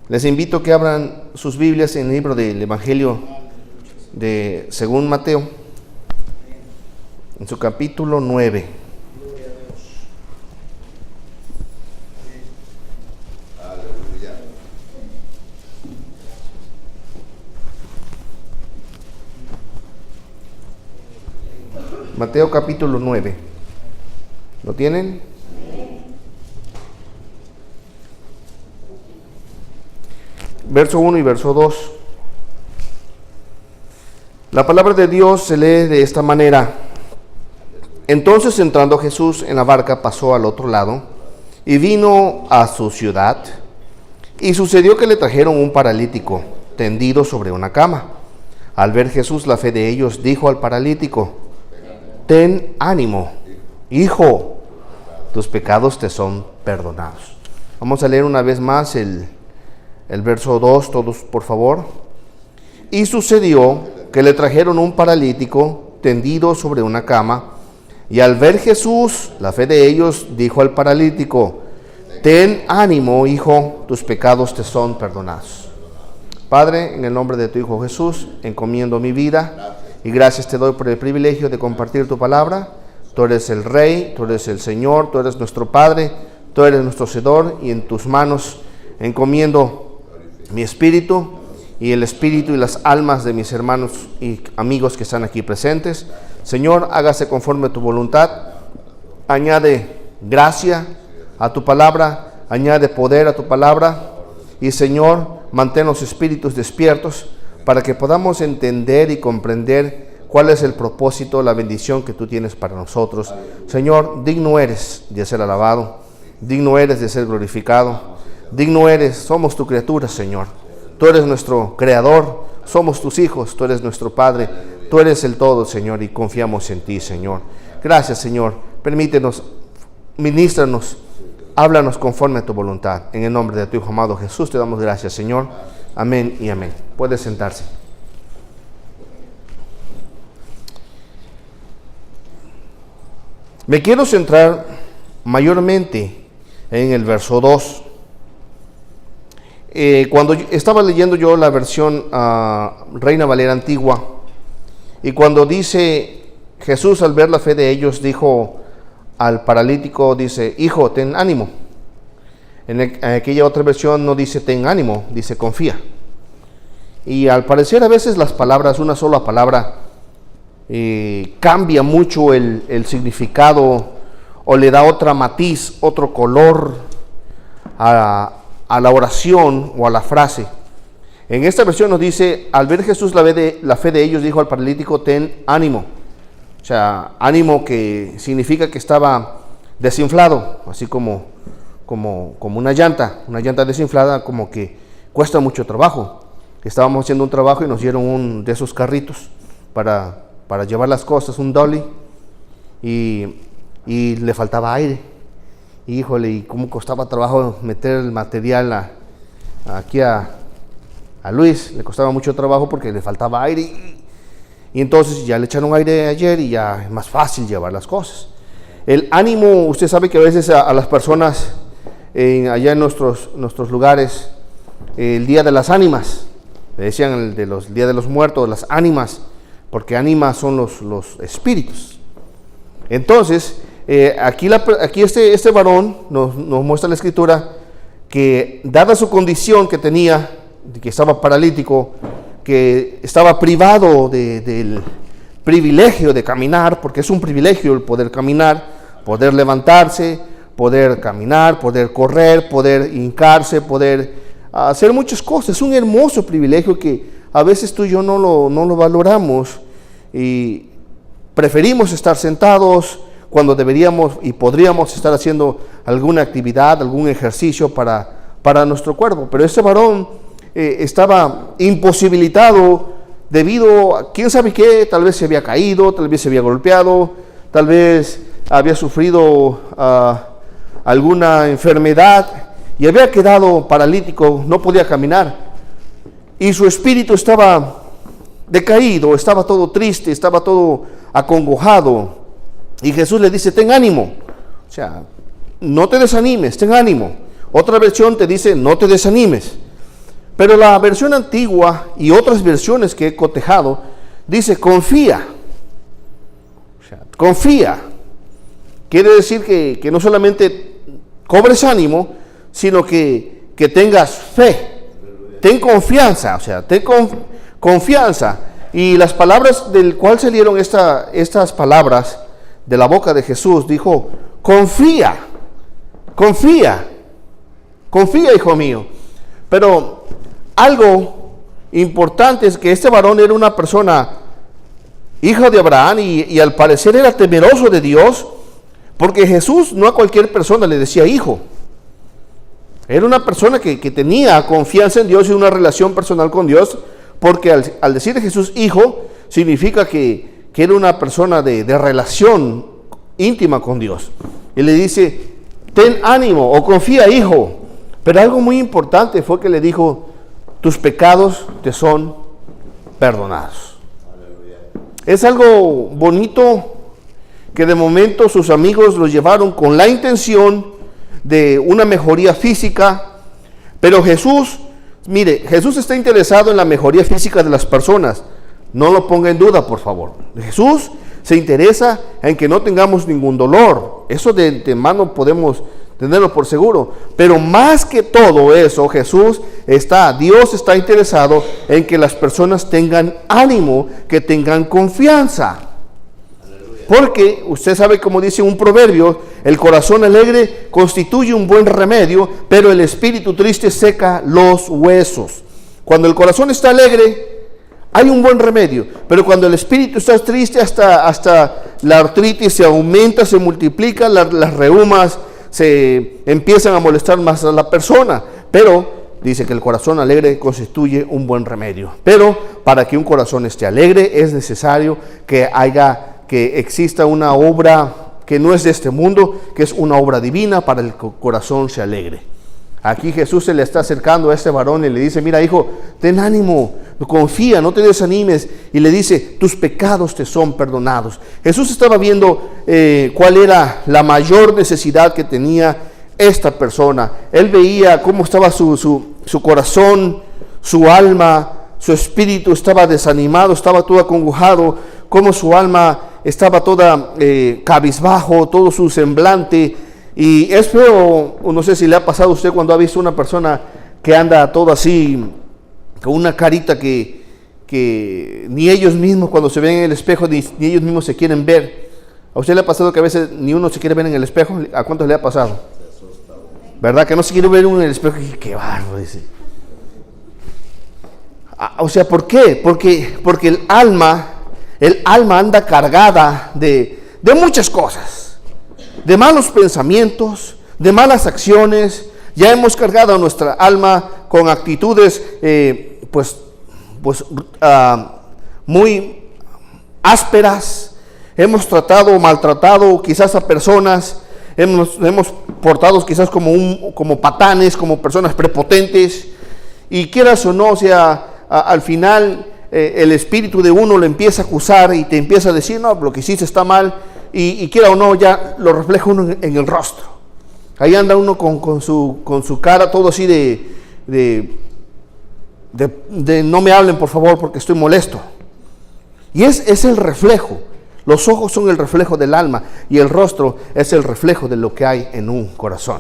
Les invito a que abran sus Biblias en el libro del Evangelio de según Mateo, en su capítulo 9. Mateo capítulo 9. ¿Lo tienen? Verso 1 y verso 2. La palabra de Dios se lee de esta manera. Entonces, entrando Jesús en la barca, pasó al otro lado y vino a su ciudad. Y sucedió que le trajeron un paralítico tendido sobre una cama. Al ver Jesús la fe de ellos, dijo al paralítico: ten ánimo, hijo, tus pecados te son perdonados. Vamos a leer una vez más el verso 2, todos por favor. Y sucedió que le trajeron un paralítico tendido sobre una cama, y al ver Jesús la fe de ellos, dijo al paralítico: ten ánimo, hijo, tus pecados te son perdonados. Padre, en el nombre de tu Hijo Jesús, encomiendo mi vida y gracias te doy por el privilegio de compartir tu palabra. Tú eres el Rey, tú eres el Señor, tú eres nuestro Padre, tú eres nuestro Hacedor, y en tus manos encomiendo mi espíritu y el espíritu y las almas de mis hermanos y amigos que están aquí presentes. Señor, hágase conforme a tu voluntad. Añade gracia a tu palabra, añade poder a tu palabra, y Señor, mantén los espíritus despiertos para que podamos entender y comprender cuál es el propósito, la bendición que tú tienes para nosotros. Señor, digno eres de ser alabado, digno eres de ser glorificado. Digno eres, somos tu criatura, Señor. Tú eres nuestro creador, somos tus hijos, tú eres nuestro Padre, tú eres el todo, Señor, y confiamos en ti, Señor. Gracias, Señor. Permítenos, ministranos, háblanos conforme a tu voluntad. En el nombre de tu Hijo amado Jesús te damos gracias, Señor. Amén y amén. Puede sentarse. Me quiero centrar mayormente en el verso 2. Cuando estaba leyendo yo la versión Reina Valera Antigua, y cuando dice Jesús al ver la fe de ellos, dijo al paralítico, dice: hijo, ten ánimo. En aquella otra versión no dice ten ánimo, dice confía. Y al parecer a veces las palabras, una sola palabra, cambia mucho el significado, o le da otra matiz, otro color a la oración o a la frase. En esta versión nos dice: al ver Jesús la fe de ellos, dijo al paralítico: ten ánimo. O sea, ánimo que significa que estaba desinflado, así como una llanta desinflada, como que cuesta mucho trabajo. Estábamos haciendo un trabajo y nos dieron un de esos carritos para llevar las cosas, un dolly, y le faltaba aire. Híjole, y cómo costaba trabajo meter el material aquí a Luis. Le costaba mucho trabajo porque le faltaba aire. Y entonces ya le echaron aire ayer y ya es más fácil llevar las cosas. El ánimo, usted sabe que a veces a las personas allá en nuestros lugares, el Día de las Ánimas, le decían el Día de los Muertos, las ánimas, porque ánimas son los espíritus. Entonces, aquí este varón nos muestra la Escritura que, dada su condición que tenía, de que estaba paralítico, que estaba privado del privilegio de caminar, porque es un privilegio el poder caminar, poder levantarse, poder caminar, poder correr, poder hincarse, poder hacer muchas cosas. Es un hermoso privilegio que a veces tú y yo no lo valoramos y preferimos estar sentados cuando deberíamos y podríamos estar haciendo alguna actividad, algún ejercicio para nuestro cuerpo. Pero ese varón estaba imposibilitado debido a quién sabe qué. Tal vez se había caído, tal vez se había golpeado, tal vez había sufrido alguna enfermedad y había quedado paralítico, no podía caminar, y su espíritu estaba decaído, estaba todo triste, estaba todo acongojado. Y Jesús le dice: ten ánimo, o sea, no te desanimes, ten ánimo. Otra versión te dice: no te desanimes. Pero la versión antigua y otras versiones que he cotejado, dice confía. O sea, confía. Quiere decir que no solamente cobres ánimo, sino que tengas fe. Ten confianza, o sea, ten confianza. Y las palabras del cual salieron estas palabras de la boca de Jesús, dijo, confía, confía, confía, hijo mío. Pero algo importante es que este varón era una persona, hijo de Abraham, y al parecer era temeroso de Dios, porque Jesús no a cualquier persona le decía hijo. Era una persona que tenía confianza en Dios y una relación personal con Dios, porque al decir Jesús hijo, significa que era una persona de relación íntima con Dios. Y le dice, ten ánimo o confía, hijo. Pero algo muy importante fue que le dijo, tus pecados te son perdonados. Aleluya. Es algo bonito que de momento sus amigos los llevaron con la intención de una mejoría física, pero Jesús, mire, Jesús está interesado en la mejoría física de las personas. No lo ponga en duda, por favor. Jesús se interesa en que no tengamos ningún dolor. Eso de antemano podemos tenerlo por seguro. Pero más que todo eso, Dios está interesado en que las personas tengan ánimo, que tengan confianza. Porque usted sabe, como dice un proverbio, el corazón alegre constituye un buen remedio, pero el espíritu triste seca los huesos. Cuando el corazón está alegre, hay un buen remedio, pero cuando el espíritu está triste, hasta la artritis se aumenta, se multiplica, las reumas se empiezan a molestar más a la persona. Pero dice que el corazón alegre constituye un buen remedio. Pero para que un corazón esté alegre es necesario que exista una obra que no es de este mundo, que es una obra divina para el corazón se alegre. Aquí Jesús se le está acercando a este varón y le dice, mira hijo, ten ánimo, confía, no te desanimes. Y le dice, tus pecados te son perdonados. Jesús estaba viendo cuál era la mayor necesidad que tenía esta persona. Él veía cómo estaba su corazón, su alma, su espíritu estaba desanimado, estaba todo acongojado, cómo su alma estaba toda cabizbajo, todo su semblante. Y es feo, no sé si le ha pasado a usted cuando ha visto una persona que anda todo así, con una carita que ni ellos mismos cuando se ven en el espejo, ni ellos mismos se quieren ver. ¿A usted le ha pasado que a veces ni uno se quiere ver en el espejo? ¿A cuántos le ha pasado? ¿Verdad? Que no se quiere ver uno en el espejo. ¡Qué bárbaro! Dice. O sea, ¿por qué? Porque el alma anda cargada de muchas cosas. De malos pensamientos, de malas acciones. Ya hemos cargado a nuestra alma con actitudes muy ásperas. Hemos tratado o maltratado quizás a personas. Hemos portado quizás como patanes, como personas prepotentes. Y quieras o no, o sea, al final el espíritu de uno lo empieza a acusar y te empieza a decir, no, lo que hiciste está mal. Y quiera o no, ya lo refleja uno en el rostro. Ahí anda uno con su cara todo así de no me hablen por favor porque estoy molesto. Y es el reflejo. Los ojos son el reflejo del alma y el rostro es el reflejo de lo que hay en un corazón.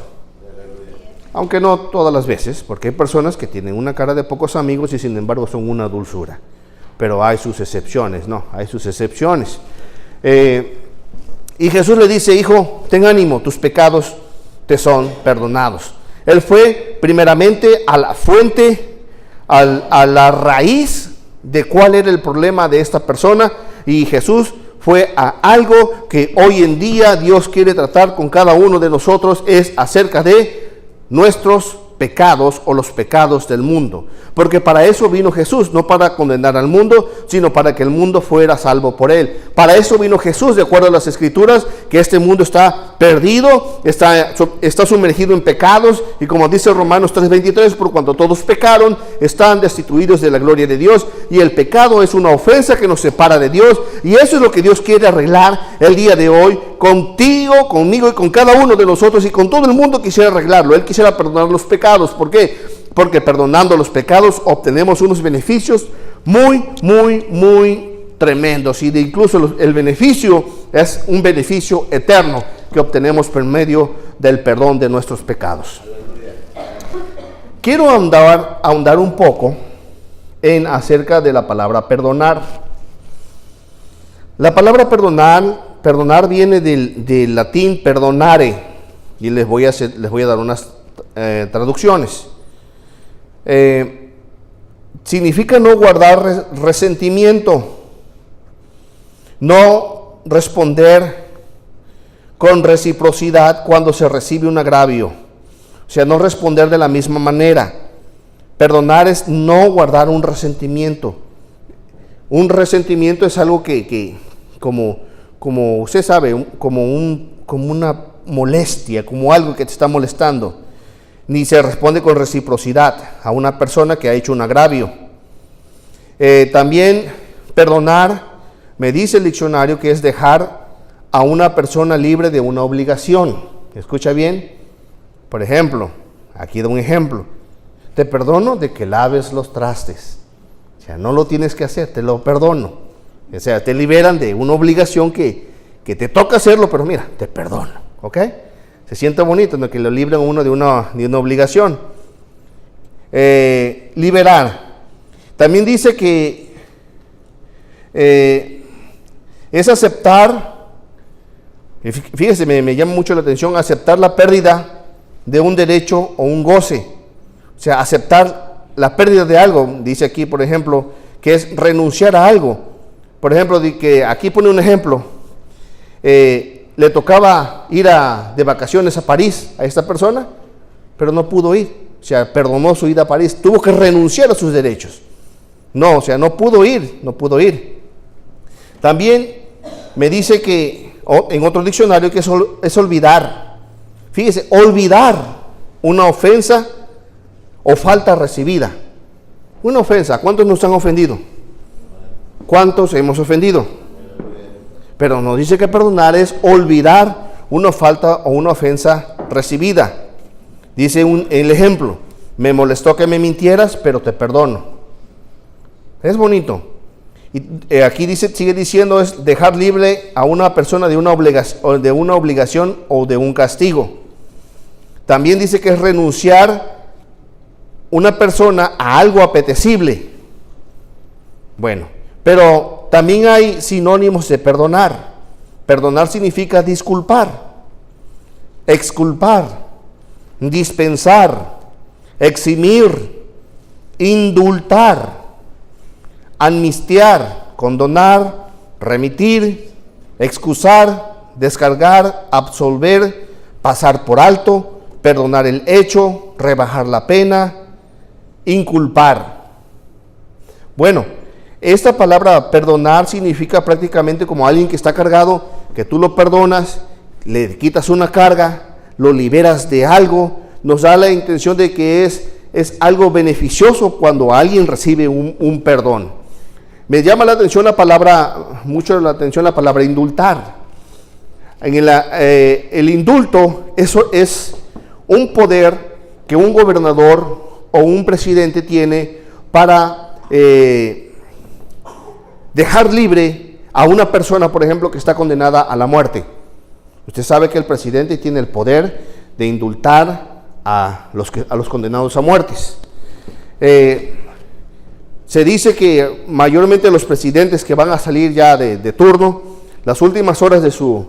Aunque no todas las veces, porque hay personas que tienen una cara de pocos amigos y sin embargo son una dulzura. Pero hay sus excepciones, ¿no? Hay sus excepciones. Y Jesús le dice, hijo, ten ánimo, tus pecados te son perdonados. Él fue primeramente a la fuente, a la raíz de cuál era el problema de esta persona. Y Jesús fue a algo que hoy en día Dios quiere tratar con cada uno de nosotros, es acerca de nuestros pecados o los pecados del mundo. Porque para eso vino Jesús, no para condenar al mundo, sino para que el mundo fuera salvo por él. Para eso vino Jesús, de acuerdo a las Escrituras, que este mundo está perdido, está sumergido en pecados, y como dice Romanos 3:23, por cuanto todos pecaron, están destituidos de la gloria de Dios, y el pecado es una ofensa que nos separa de Dios, y eso es lo que Dios quiere arreglar el día de hoy, contigo, conmigo y con cada uno de nosotros, y con todo el mundo quisiera arreglarlo. Él quisiera perdonar los pecados. ¿Por qué? porque perdonando los pecados obtenemos unos beneficios muy tremendos, y incluso el beneficio es un beneficio eterno que obtenemos por medio del perdón de nuestros pecados. Quiero ahondar un poco acerca de la palabra perdonar. La palabra perdonar viene del latín perdonare, y les voy a dar unas traducciones. Significa no guardar resentimiento, no responder con reciprocidad cuando se recibe un agravio, o sea, no responder de la misma manera. Perdonar es no guardar un resentimiento. Un resentimiento es algo que como usted sabe, como una molestia, como algo que te está molestando. Ni se responde con reciprocidad a una persona que ha hecho un agravio. También perdonar, me dice el diccionario, que es dejar a una persona libre de una obligación. ¿Escucha bien? Por ejemplo, aquí da un ejemplo. Te perdono de que laves los trastes. O sea, no lo tienes que hacer, te lo perdono. O sea, te liberan de una obligación que te toca hacerlo, pero mira, te perdono. ¿Ok? Se siente bonito, ¿no?, que lo libren uno de una obligación. Liberar. También dice que es aceptar, fíjese, me llama mucho la atención, aceptar la pérdida de un derecho o un goce. O sea, aceptar la pérdida de algo. Dice aquí, por ejemplo, que es renunciar a algo. Por ejemplo, que aquí pone un ejemplo. Le tocaba ir de vacaciones a París a esta persona, pero no pudo ir. O sea, perdonó su ida a París. Tuvo que renunciar a sus derechos. No, o sea, no pudo ir. También me dice que, en otro diccionario, que es olvidar. Fíjese, olvidar una ofensa o falta recibida. Una ofensa. ¿Cuántos nos han ofendido? ¿Cuántos hemos ofendido? Pero nos dice que perdonar es olvidar una falta o una ofensa recibida. Dice el ejemplo: me molestó que me mintieras, pero te perdono. Es bonito. Y aquí sigue diciendo, es dejar libre a una persona de una obligación o de un castigo. También dice que es renunciar una persona a algo apetecible. Bueno, pero también hay sinónimos de perdonar. Perdonar significa disculpar, exculpar, dispensar, eximir, indultar, amnistiar, condonar, remitir, excusar, descargar, absolver, pasar por alto, perdonar el hecho, rebajar la pena, inculpar. Bueno, esta palabra perdonar significa prácticamente como alguien que está cargado, que tú lo perdonas, le quitas una carga, lo liberas de algo. Nos da la intención de que es algo beneficioso cuando alguien recibe un perdón. Me llama la atención mucho la atención la palabra indultar. El indulto, eso es un poder que un gobernador o un presidente tiene para dejar libre a una persona, por ejemplo, que está condenada a la muerte. Usted sabe que el presidente tiene el poder de indultar a los condenados a muertes. Se dice que mayormente los presidentes que van a salir ya de turno, las últimas horas de su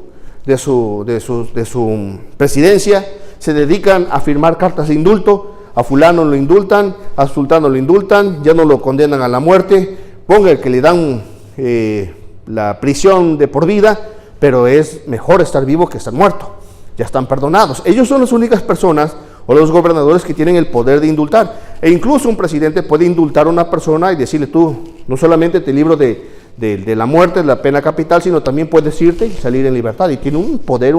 presidencia, se dedican a firmar cartas de indulto. A fulano lo indultan, a sultano lo indultan, ya no lo condenan a la muerte. Ponga que le dan la prisión de por vida, pero es mejor estar vivo que estar muerto. Ya están perdonados. Ellos son las únicas personas o los gobernadores que tienen el poder de indultar. E incluso un presidente puede indultar a una persona y decirle: tú no solamente te libro de la muerte, de la pena capital, sino también puedes irte y salir en libertad. Y tiene un poder,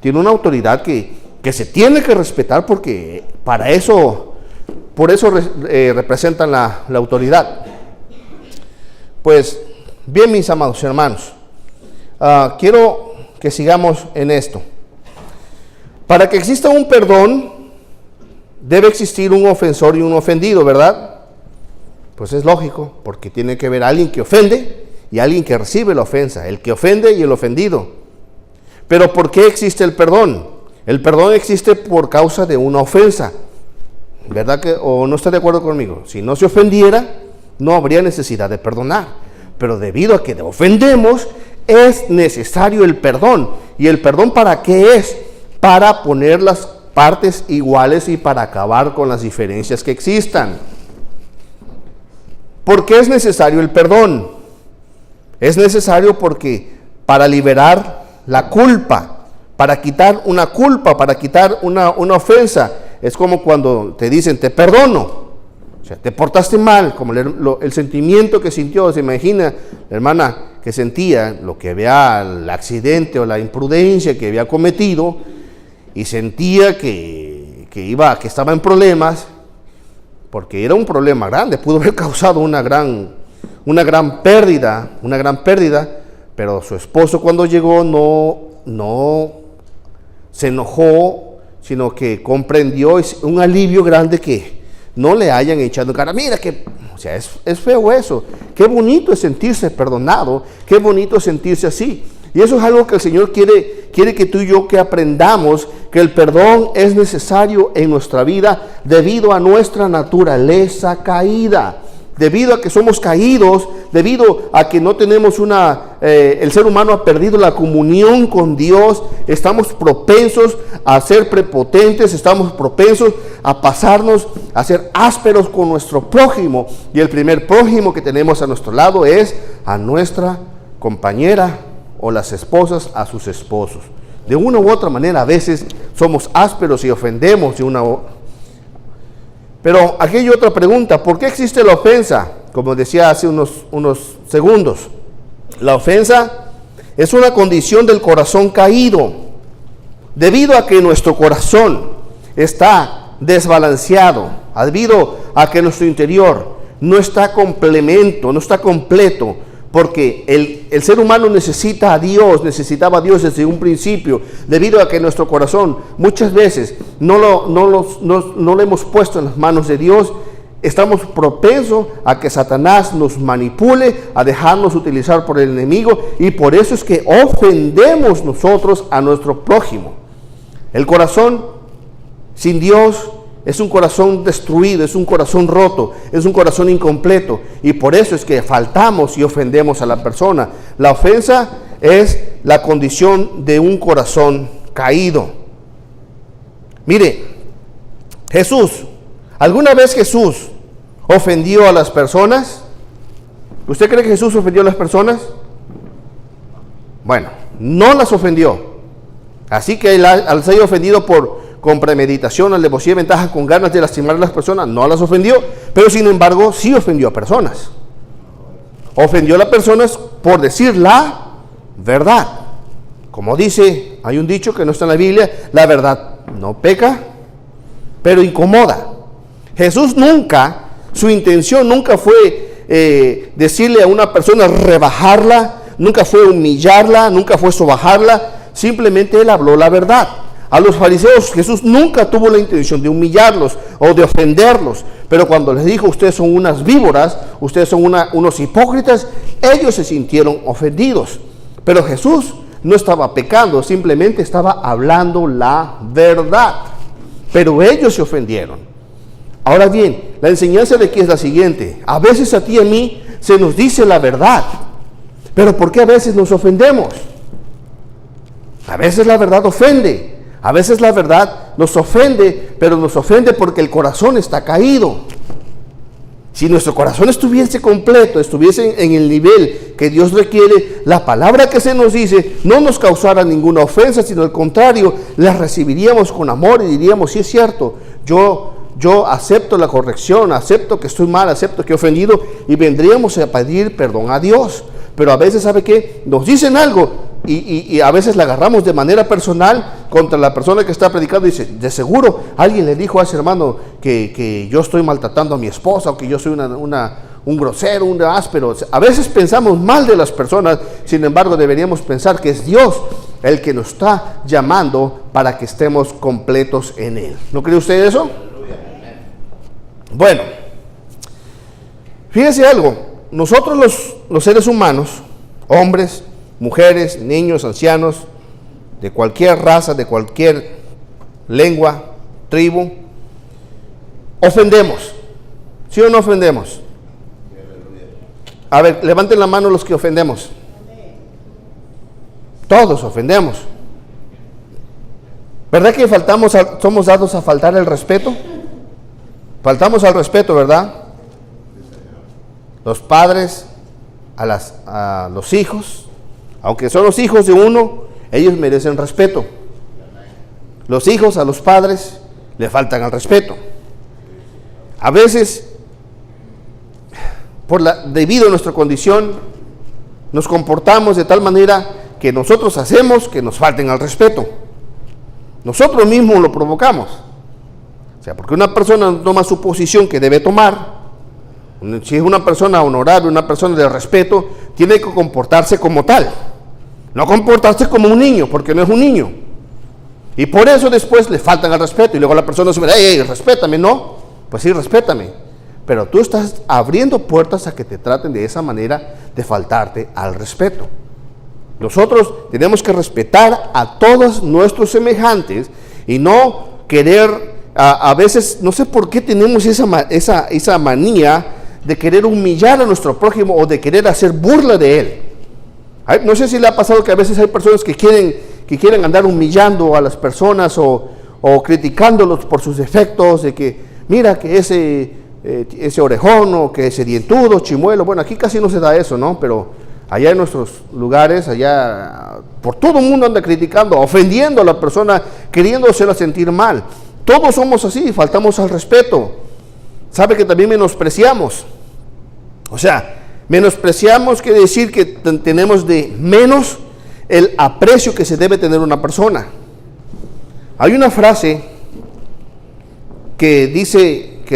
tiene una autoridad que se tiene que respetar, porque por eso representan la autoridad. Pues bien, mis amados hermanos, quiero que sigamos en esto. Para que exista un perdón, debe existir un ofensor y un ofendido, ¿verdad? Pues es lógico, porque tiene que haber alguien que ofende y alguien que recibe la ofensa, el que ofende y el ofendido. Pero ¿por qué existe el perdón? El perdón existe por causa de una ofensa, ¿verdad que, o no está de acuerdo conmigo? Si no se ofendiera, no habría necesidad de perdonar, pero debido a que ofendemos, es necesario el perdón. ¿Y el perdón para qué es? Para poner las partes iguales y para acabar con las diferencias que existan. ¿Por qué es necesario el perdón? Es necesario porque para liberar la culpa, para quitar una culpa, para quitar una ofensa. Es como cuando te dicen, te perdono. O sea, te portaste mal, como el sentimiento que sintió. Se imagina la hermana que sentía lo que había, el accidente o la imprudencia que había cometido, y sentía que estaba en problemas, porque era un problema grande, pudo haber causado una gran pérdida, pero su esposo cuando llegó no se enojó, sino que comprendió, es un alivio grande que no le hayan echado en cara. Mira que, o sea, es feo eso. Qué bonito es sentirse perdonado, qué bonito es sentirse así. Y eso es algo que el Señor quiere que tú y yo que aprendamos, que el perdón es necesario en nuestra vida debido a nuestra naturaleza caída. Debido a que somos caídos, debido a que no tenemos el ser humano ha perdido la comunión con Dios, estamos propensos a ser prepotentes, estamos propensos a pasarnos, a ser ásperos con nuestro prójimo. Y el primer prójimo que tenemos a nuestro lado es a nuestra compañera o las esposas a sus esposos. De una u otra manera a veces somos ásperos y ofendemos de una u otra. Pero aquí hay otra pregunta, ¿por qué existe la ofensa? Como decía hace unos segundos, la ofensa es una condición del corazón caído, debido a que nuestro corazón está desbalanceado, debido a que nuestro interior no está completo, porque el ser humano necesitaba a Dios desde un principio, debido a que nuestro corazón muchas veces no lo hemos puesto en las manos de Dios. Estamos propensos a que Satanás nos manipule, a dejarnos utilizar por el enemigo, y por eso es que ofendemos nosotros a nuestro prójimo. El corazón sin Dios es un corazón destruido, es un corazón roto, es un corazón incompleto, y por eso es que faltamos y ofendemos a la persona. La ofensa es la condición de un corazón caído. Mire, ¿alguna vez Jesús ofendió a las personas? ¿Usted cree que Jesús ofendió a las personas? Bueno, no las ofendió. Así que al ser ofendido con premeditación, alevosía y ventaja, con ganas de lastimar a las personas, no las ofendió, pero sin embargo sí ofendió a personas. Ofendió a las personas por decir la verdad. Como dice, hay un dicho que no está en la Biblia, la verdad no peca, pero incomoda. Jesús su intención nunca fue decirle a una persona, rebajarla, nunca fue humillarla, nunca fue sobajarla, simplemente Él habló la verdad. A los fariseos Jesús nunca tuvo la intención de humillarlos o de ofenderlos, pero cuando les dijo, ustedes son unas víboras, ustedes son unos hipócritas, ellos se sintieron ofendidos. Pero Jesús no estaba pecando, simplemente estaba hablando la verdad, pero ellos se ofendieron. Ahora bien, la enseñanza de aquí es la siguiente: a veces a ti y a mí se nos dice la verdad, pero ¿por qué a veces nos ofendemos? A veces la verdad ofende. A veces la verdad nos ofende, pero nos ofende porque el corazón está caído. Si nuestro corazón estuviese completo, estuviese en el nivel que Dios requiere, la palabra que se nos dice no nos causara ninguna ofensa, sino al contrario, la recibiríamos con amor y diríamos, sí es cierto, yo acepto la corrección, acepto que estoy mal, acepto que he ofendido, y vendríamos a pedir perdón a Dios. Pero a veces, ¿sabe qué? Nos dicen algo y a veces la agarramos de manera personal contra la persona que está predicando y dice, de seguro alguien le dijo a ese hermano que yo estoy maltratando a mi esposa, o que yo soy un grosero, un áspero. A veces pensamos mal de las personas, sin embargo deberíamos pensar que es Dios el que nos está llamando para que estemos completos en Él. ¿No cree usted eso? Bueno, fíjense algo, nosotros los seres humanos, hombres, mujeres, niños, ancianos, de cualquier raza, de cualquier lengua, tribu, ofendemos. ¿Sí o no ofendemos? A ver, levanten la mano los que ofendemos. Todos ofendemos. ¿Verdad que somos dados a faltar el respeto? Faltamos al respeto, ¿verdad? Los padres a los hijos, aunque son los hijos de uno, ellos merecen respeto. Los hijos a los padres le faltan al respeto. A veces, debido a nuestra condición, nos comportamos de tal manera que nosotros hacemos que nos falten al respeto. Nosotros mismos lo provocamos. O sea, porque una persona toma su posición que debe tomar. Si es una persona honorable, una persona de respeto, tiene que comportarse como tal. No comportarse como un niño, porque no es un niño. Y por eso después le faltan al respeto. Y luego la persona se ve, ¡ey, respétame! No, pues sí, respétame. Pero tú estás abriendo puertas a que te traten de esa manera de faltarte al respeto. Nosotros tenemos que respetar a todos nuestros semejantes y no querer, a veces, no sé por qué tenemos esa manía de querer humillar a nuestro prójimo o de querer hacer burla de él. No sé si le ha pasado que a veces hay personas que quieren andar humillando a las personas o criticándolos por sus defectos, de que mira que ese orejón o que ese dientudo, chimuelo. Bueno, aquí casi no se da eso, ¿no? Pero allá en nuestros lugares, allá por todo el mundo anda criticando, ofendiendo a la persona, queriéndosela sentir mal. Todos somos así, faltamos al respeto. ¿Sabe que también menospreciamos? O sea, menospreciamos quiere decir que tenemos de menos el aprecio que se debe tener una persona. Hay una frase que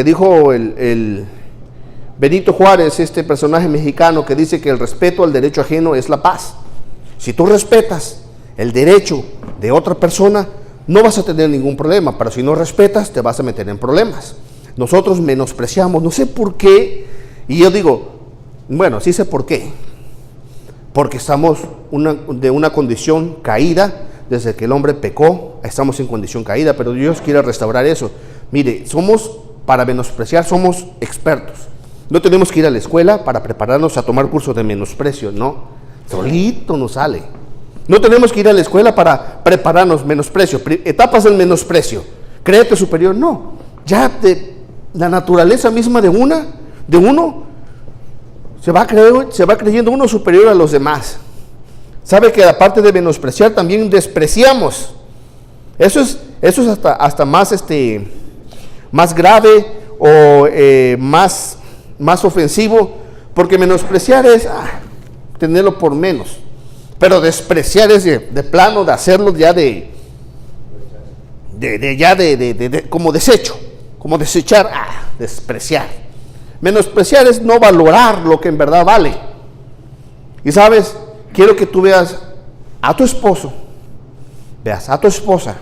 dijo el Benito Juárez, este personaje mexicano, que dice que el respeto al derecho ajeno es la paz. Si tú respetas el derecho de otra persona, no vas a tener ningún problema, pero si no respetas, te vas a meter en problemas. Nosotros menospreciamos, no sé por qué, y yo digo, bueno, sí sé por qué. Porque estamos de una condición caída, desde que el hombre pecó, estamos en condición caída, pero Dios quiere restaurar eso. Mire, para menospreciar, somos expertos. No tenemos que ir a la escuela para prepararnos a tomar cursos de menosprecio, no. Solito nos sale. No tenemos que ir a la escuela para prepararnos menosprecio. Etapas del menosprecio. Créete superior, no. Ya de la naturaleza misma de uno, se va creyendo uno superior a los demás. Sabe que aparte de menospreciar, también despreciamos. Eso es hasta más grave o más ofensivo, porque menospreciar es tenerlo por menos, pero despreciar es de plano de hacerlo ya como desecho, como desechar, despreciar. Menospreciar es no valorar lo que en verdad vale. Y sabes, quiero que tú veas a tu esposo, veas a tu esposa,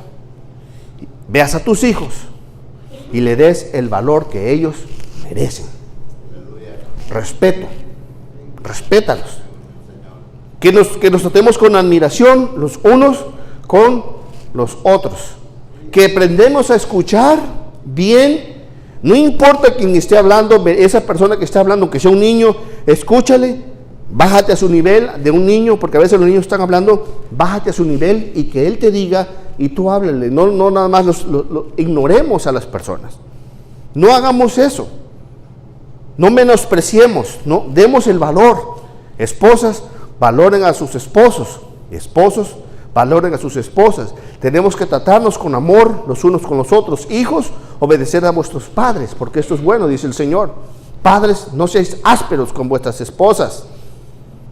veas a tus hijos y le des el valor que ellos merecen. Respeto, respétalos. Que nos tratemos con admiración los unos con los otros. Que aprendemos a escuchar bien. No importa quién esté hablando, esa persona que está hablando, aunque sea un niño, escúchale, bájate a su nivel de un niño, porque a veces los niños están hablando, bájate a su nivel y que él te diga y tú háblale. No nada más ignoremos a las personas. No hagamos eso. No menospreciemos, no demos el valor. Esposas, valoren a sus esposos. Esposos, valoren a sus esposas. Tenemos que tratarnos con amor los unos con los otros. Hijos, obedecer a vuestros padres, porque esto es bueno, dice el Señor. Padres, no seáis ásperos con vuestras esposas.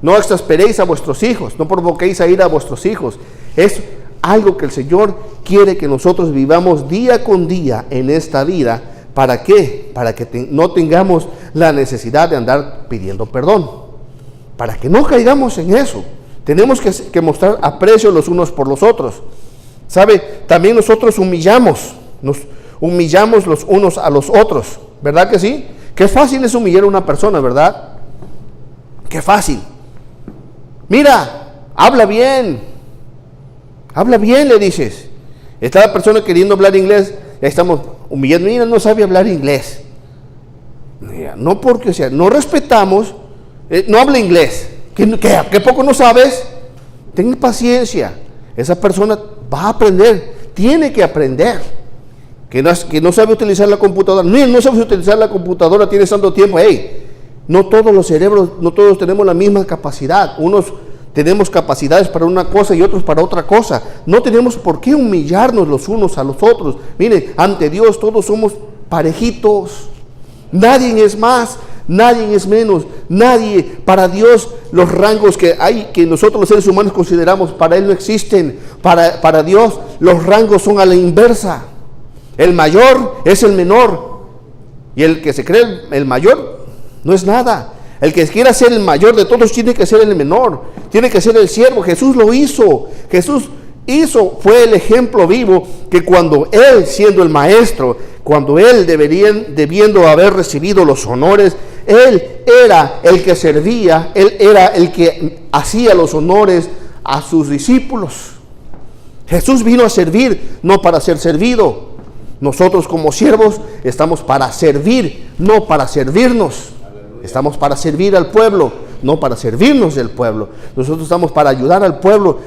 No exasperéis a vuestros hijos, no provoquéis a ira a vuestros hijos. Es algo que el Señor quiere que nosotros vivamos día con día en esta vida. ¿Para qué? Para que no tengamos la necesidad de andar pidiendo perdón. Para que no caigamos en eso. Tenemos que mostrar aprecio los unos por los otros. ¿Sabe? También nosotros nos humillamos los unos a los otros. ¿verdad que sí? Qué fácil es humillar a una persona, ¿verdad? Qué fácil. Mira, habla bien, le dices. Está la persona queriendo hablar inglés, ya estamos humillando. Mira, no sabe hablar inglés. Mira, no porque, o sea, no respetamos, no habla inglés. ¿Qué poco no sabes? Ten paciencia. Esa persona va a aprender, tiene que aprender. Que no sabe utilizar la computadora. No sabe utilizar la computadora, tiene tanto tiempo. Hey, no todos los cerebros, no todos tenemos la misma capacidad. Unos tenemos capacidades para una cosa y otros para otra cosa. No tenemos por qué humillarnos los unos a los otros. Miren, ante Dios todos somos parejitos. Nadie es más, nadie es menos. Nadie, para Dios, los rangos que hay, que nosotros los seres humanos consideramos, para Él no existen. Para Dios, los rangos son a la inversa. El mayor es el menor. Y el que se cree el mayor no es nada. El que quiera ser el mayor de todos tiene que ser el menor. Tiene que ser el siervo. Jesús lo hizo. Fue el ejemplo vivo que cuando Él, siendo el maestro, cuando Él debiendo haber recibido los honores, Él era el que servía, Él era el que hacía los honores a sus discípulos. Jesús vino a servir, no para ser servido. Nosotros como siervos estamos para servir, no para servirnos. Estamos para servir al pueblo, no para servirnos del pueblo. Nosotros estamos para ayudar al pueblo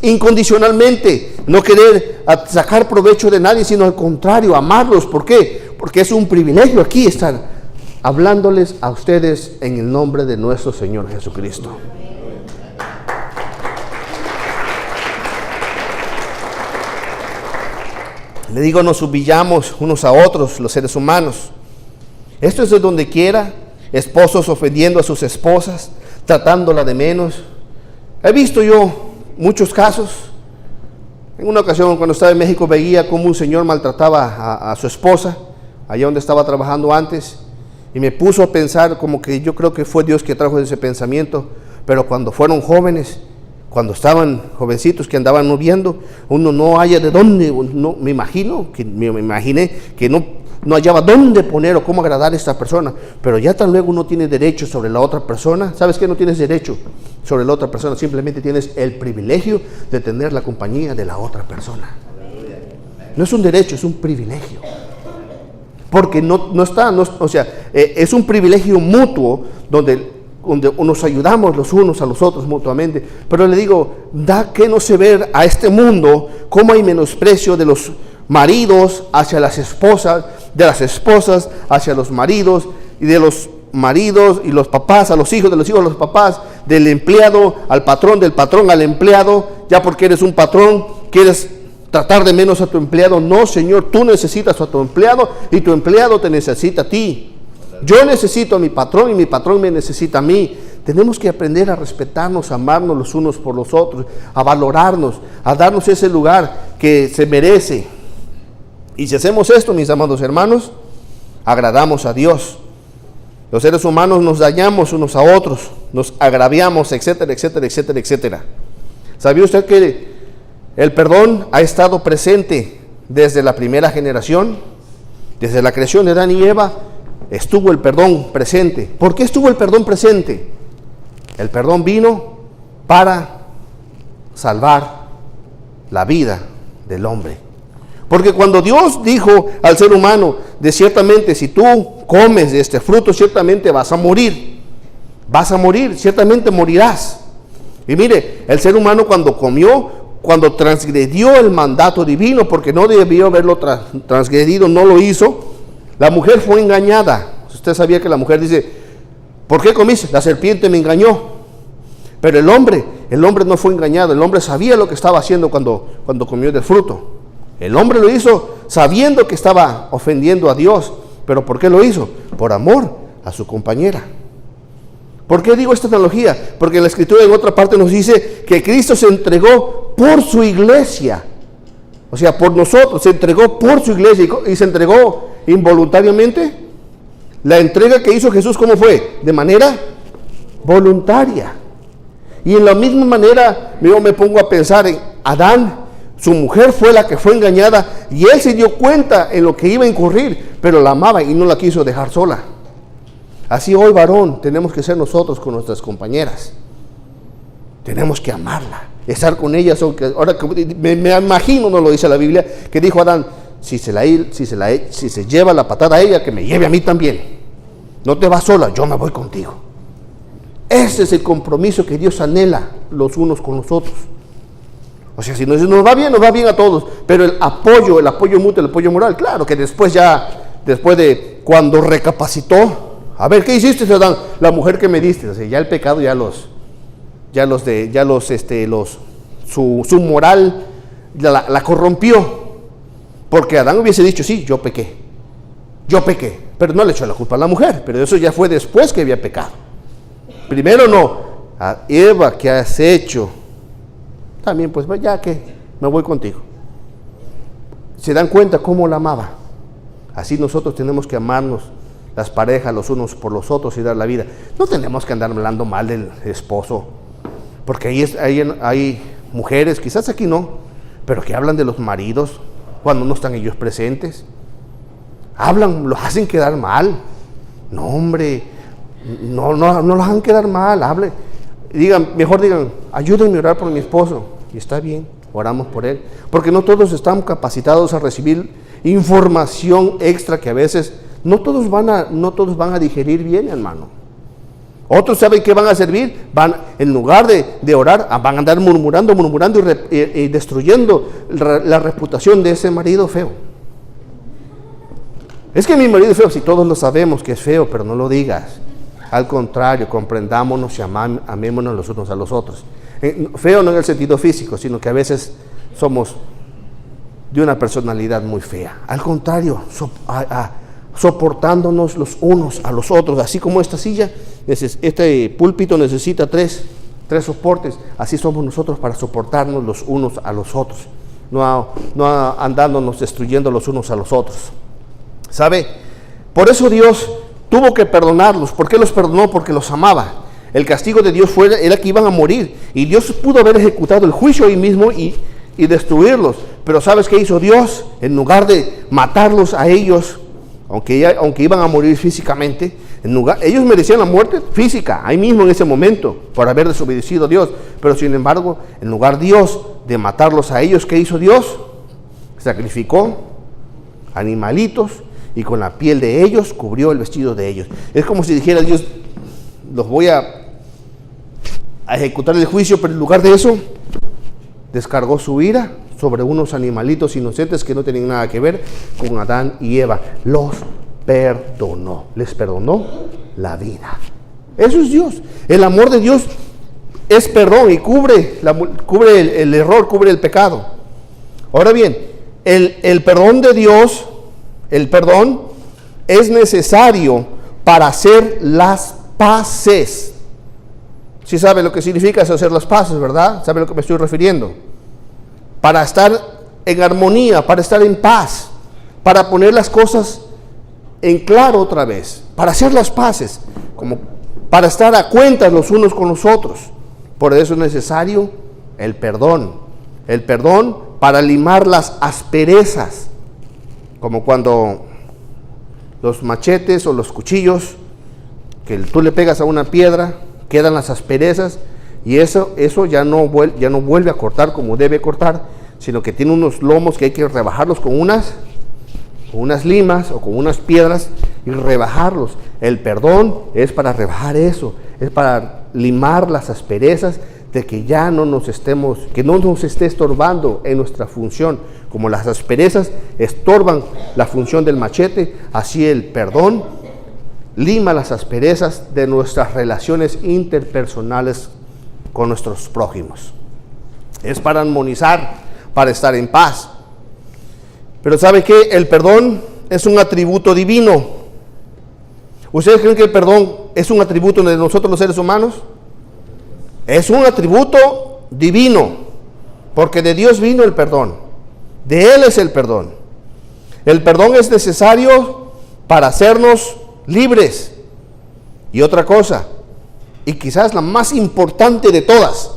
incondicionalmente, no querer sacar provecho de nadie, sino al contrario, amarlos. ¿Por qué? Porque es un privilegio aquí estar hablándoles a ustedes en el nombre de nuestro Señor Jesucristo. Le digo, nos humillamos unos a otros, los seres humanos. Esto es de donde quiera. Esposos ofendiendo a sus esposas, tratándola de menos. He visto yo muchos casos. En una ocasión, cuando estaba en México, veía cómo un señor maltrataba a su esposa, allá donde estaba trabajando antes, y me puso a pensar, como que yo creo que fue Dios que trajo ese pensamiento. Pero cuando fueron jóvenes, cuando estaban jovencitos que andaban noviando, uno no haya de dónde, me imaginé que no hallaba dónde poner o cómo agradar a esta persona. Pero ya tan luego uno tiene derecho sobre la otra persona. ¿Sabes qué? No tienes derecho sobre la otra persona, simplemente tienes el privilegio de tener la compañía de la otra persona. No es un derecho, es un privilegio. Porque es un privilegio mutuo donde nos ayudamos los unos a los otros mutuamente. Pero le digo, da que no se ver a este mundo cómo hay menosprecio de los maridos hacia las esposas, de las esposas hacia los maridos, y de los maridos y los papás a los hijos, de los hijos a los papás, del empleado al patrón, del patrón al empleado. Ya porque eres un patrón, quieres tratar de menos a tu empleado. No, Señor, tú necesitas a tu empleado y tu empleado te necesita a ti. Yo necesito a mi patrón y mi patrón me necesita a mí. Tenemos que aprender a respetarnos, a amarnos los unos por los otros, a valorarnos, a darnos ese lugar que se merece. Y si hacemos esto, mis amados hermanos, agradamos a Dios. Los seres humanos nos dañamos unos a otros, nos agraviamos, etcétera, etcétera, etcétera, etcétera. ¿Sabía usted que el perdón ha estado presente desde la primera generación? Desde la creación de Adán y Eva estuvo el perdón presente. ¿Por qué estuvo el perdón presente? El perdón vino para salvar la vida del hombre. Porque cuando Dios dijo al ser humano, de ciertamente si tú comes de este fruto, ciertamente vas a morir, ciertamente morirás. Y mire, el ser humano cuando transgredió el mandato divino, porque no debió haberlo transgredido, no lo hizo, la mujer fue engañada. Usted sabía que la mujer dice, ¿por qué comiste? La serpiente me engañó. Pero el hombre no fue engañado. El hombre sabía lo que estaba haciendo cuando comió del fruto. El hombre lo hizo sabiendo que estaba ofendiendo a Dios. ¿Pero por qué lo hizo? Por amor a su compañera. ¿Por qué digo esta analogía? Porque en la Escritura en otra parte nos dice que Cristo se entregó por su iglesia. O sea, por nosotros, se entregó por su iglesia y se entregó involuntariamente. La entrega que hizo Jesús, ¿cómo fue? De manera voluntaria. Y en la misma manera, yo me pongo a pensar en Adán. Su mujer fue la que fue engañada y él se dio cuenta en lo que iba a incurrir, pero la amaba y no la quiso dejar sola. Así hoy, varón, tenemos que ser nosotros con nuestras compañeras. Tenemos que amarla, estar con ellas. Ahora me imagino, no lo dice la Biblia, que dijo Adán, si se lleva la patada a ella, que me lleve a mí también. No te vas sola, yo me voy contigo. Ese es el compromiso que Dios anhela los unos con los otros. O sea, si nos va bien a todos, pero el apoyo mutuo, el apoyo moral, claro que después de cuando recapacitó, a ver, ¿qué hiciste, Adán? La mujer que me diste, o sea, ya el pecado su moral la corrompió, porque Adán hubiese dicho, sí, yo pequé, pero no le echó la culpa a la mujer, pero eso ya fue después que había pecado. Primero no, a Eva, ¿qué has hecho? También, pues ya que me voy contigo. ¿Se dan cuenta cómo la amaba? Así nosotros tenemos que amarnos, las parejas, los unos por los otros, y dar la vida. No tenemos que andar hablando mal del esposo, porque hay mujeres, quizás aquí no, pero que hablan de los maridos cuando no están ellos presentes. Los hacen quedar mal. No, hombre, no los hagan quedar mal. Mejor digan, ayúdenme a orar por mi esposo. Y está bien, oramos por él. Porque no todos están capacitados a recibir información extra que a veces no todos van a digerir bien, hermano. Otros saben que van a servir, en lugar de orar, van a andar murmurando y destruyendo la reputación de ese marido feo. Es que mi marido es feo, si todos lo sabemos que es feo, pero no lo digas. Al contrario, comprendámonos y amémonos los unos a los otros. Feo no en el sentido físico, sino que a veces somos de una personalidad muy fea. Al contrario, soportándonos los unos a los otros, así como esta silla, este púlpito necesita tres soportes, así somos nosotros para soportarnos los unos a los otros, no andándonos destruyendo los unos a los otros. ¿Sabe? Por eso Dios tuvo que perdonarlos. ¿Por qué los perdonó? Porque los amaba. El castigo de Dios era que iban a morir, y Dios pudo haber ejecutado el juicio ahí mismo y destruirlos. Pero ¿sabes qué hizo Dios? En lugar de matarlos a ellos, aunque iban a morir físicamente, ellos merecían la muerte física, ahí mismo en ese momento, por haber desobedecido a Dios. Pero sin embargo, en lugar Dios de matarlos a ellos, ¿qué hizo Dios? Sacrificó animalitos y con la piel de ellos cubrió el vestido de ellos. Es como si dijera Dios, los voy a ejecutar el juicio, pero en lugar de eso, descargó su ira sobre unos animalitos inocentes que no tenían nada que ver con Adán y Eva. Los perdonó, les perdonó la vida. Eso es Dios. El amor de Dios es perdón y cubre el error, cubre el pecado. Ahora bien, el perdón de Dios, el perdón es necesario para hacer las paces. Sí sabe lo que significa eso, hacer las paces, ¿verdad? ¿Sabe a lo que me estoy refiriendo? Para estar en armonía, para estar en paz, para poner las cosas en claro otra vez, para hacer las paces, como para estar a cuentas los unos con los otros. Por eso es necesario el perdón para limar las asperezas, como cuando los machetes o los cuchillos que tú le pegas a una piedra, quedan las asperezas, y eso ya no vuelve a cortar como debe cortar, sino que tiene unos lomos que hay que rebajarlos con unas limas o con unas piedras y rebajarlos. El perdón es para rebajar eso, es para limar las asperezas de que ya no nos esté estorbando en nuestra función. Como las asperezas estorban la función del machete, así el perdón lima las asperezas de nuestras relaciones interpersonales con nuestros prójimos. Es para armonizar, para estar en paz. Pero ¿sabe qué? El perdón es un atributo divino. ¿Ustedes creen que el perdón es un atributo de nosotros los seres humanos? Es un atributo divino, porque de Dios vino el perdón. De Él es el perdón. El perdón es necesario para hacernos libres. Y otra cosa, y quizás la más importante de todas,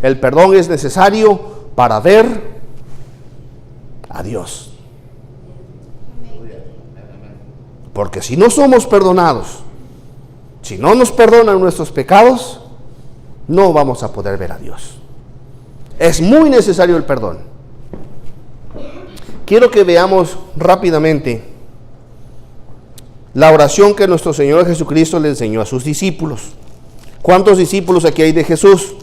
el perdón es necesario para ver a Dios. Porque si no somos perdonados, si no nos perdonan nuestros pecados, no vamos a poder ver a Dios. Es muy necesario el perdón. Quiero que veamos rápidamente la oración que nuestro Señor Jesucristo le enseñó a sus discípulos. ¿Cuántos discípulos aquí hay de Jesús?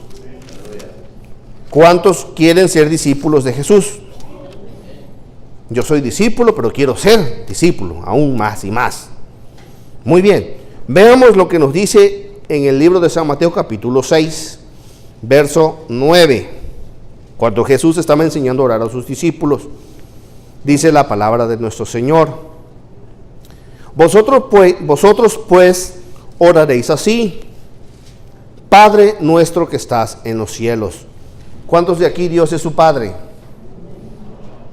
¿Cuántos quieren ser discípulos de Jesús? Yo soy discípulo, pero quiero ser discípulo, aún más y más. Muy bien, veamos lo que nos dice en el libro de San Mateo capítulo 6, verso 9. Cuando Jesús estaba enseñando a orar a sus discípulos, dice la palabra de nuestro Señor: Vosotros pues oraréis así: Padre nuestro que estás en los cielos. ¿Cuántos de aquí Dios es su Padre?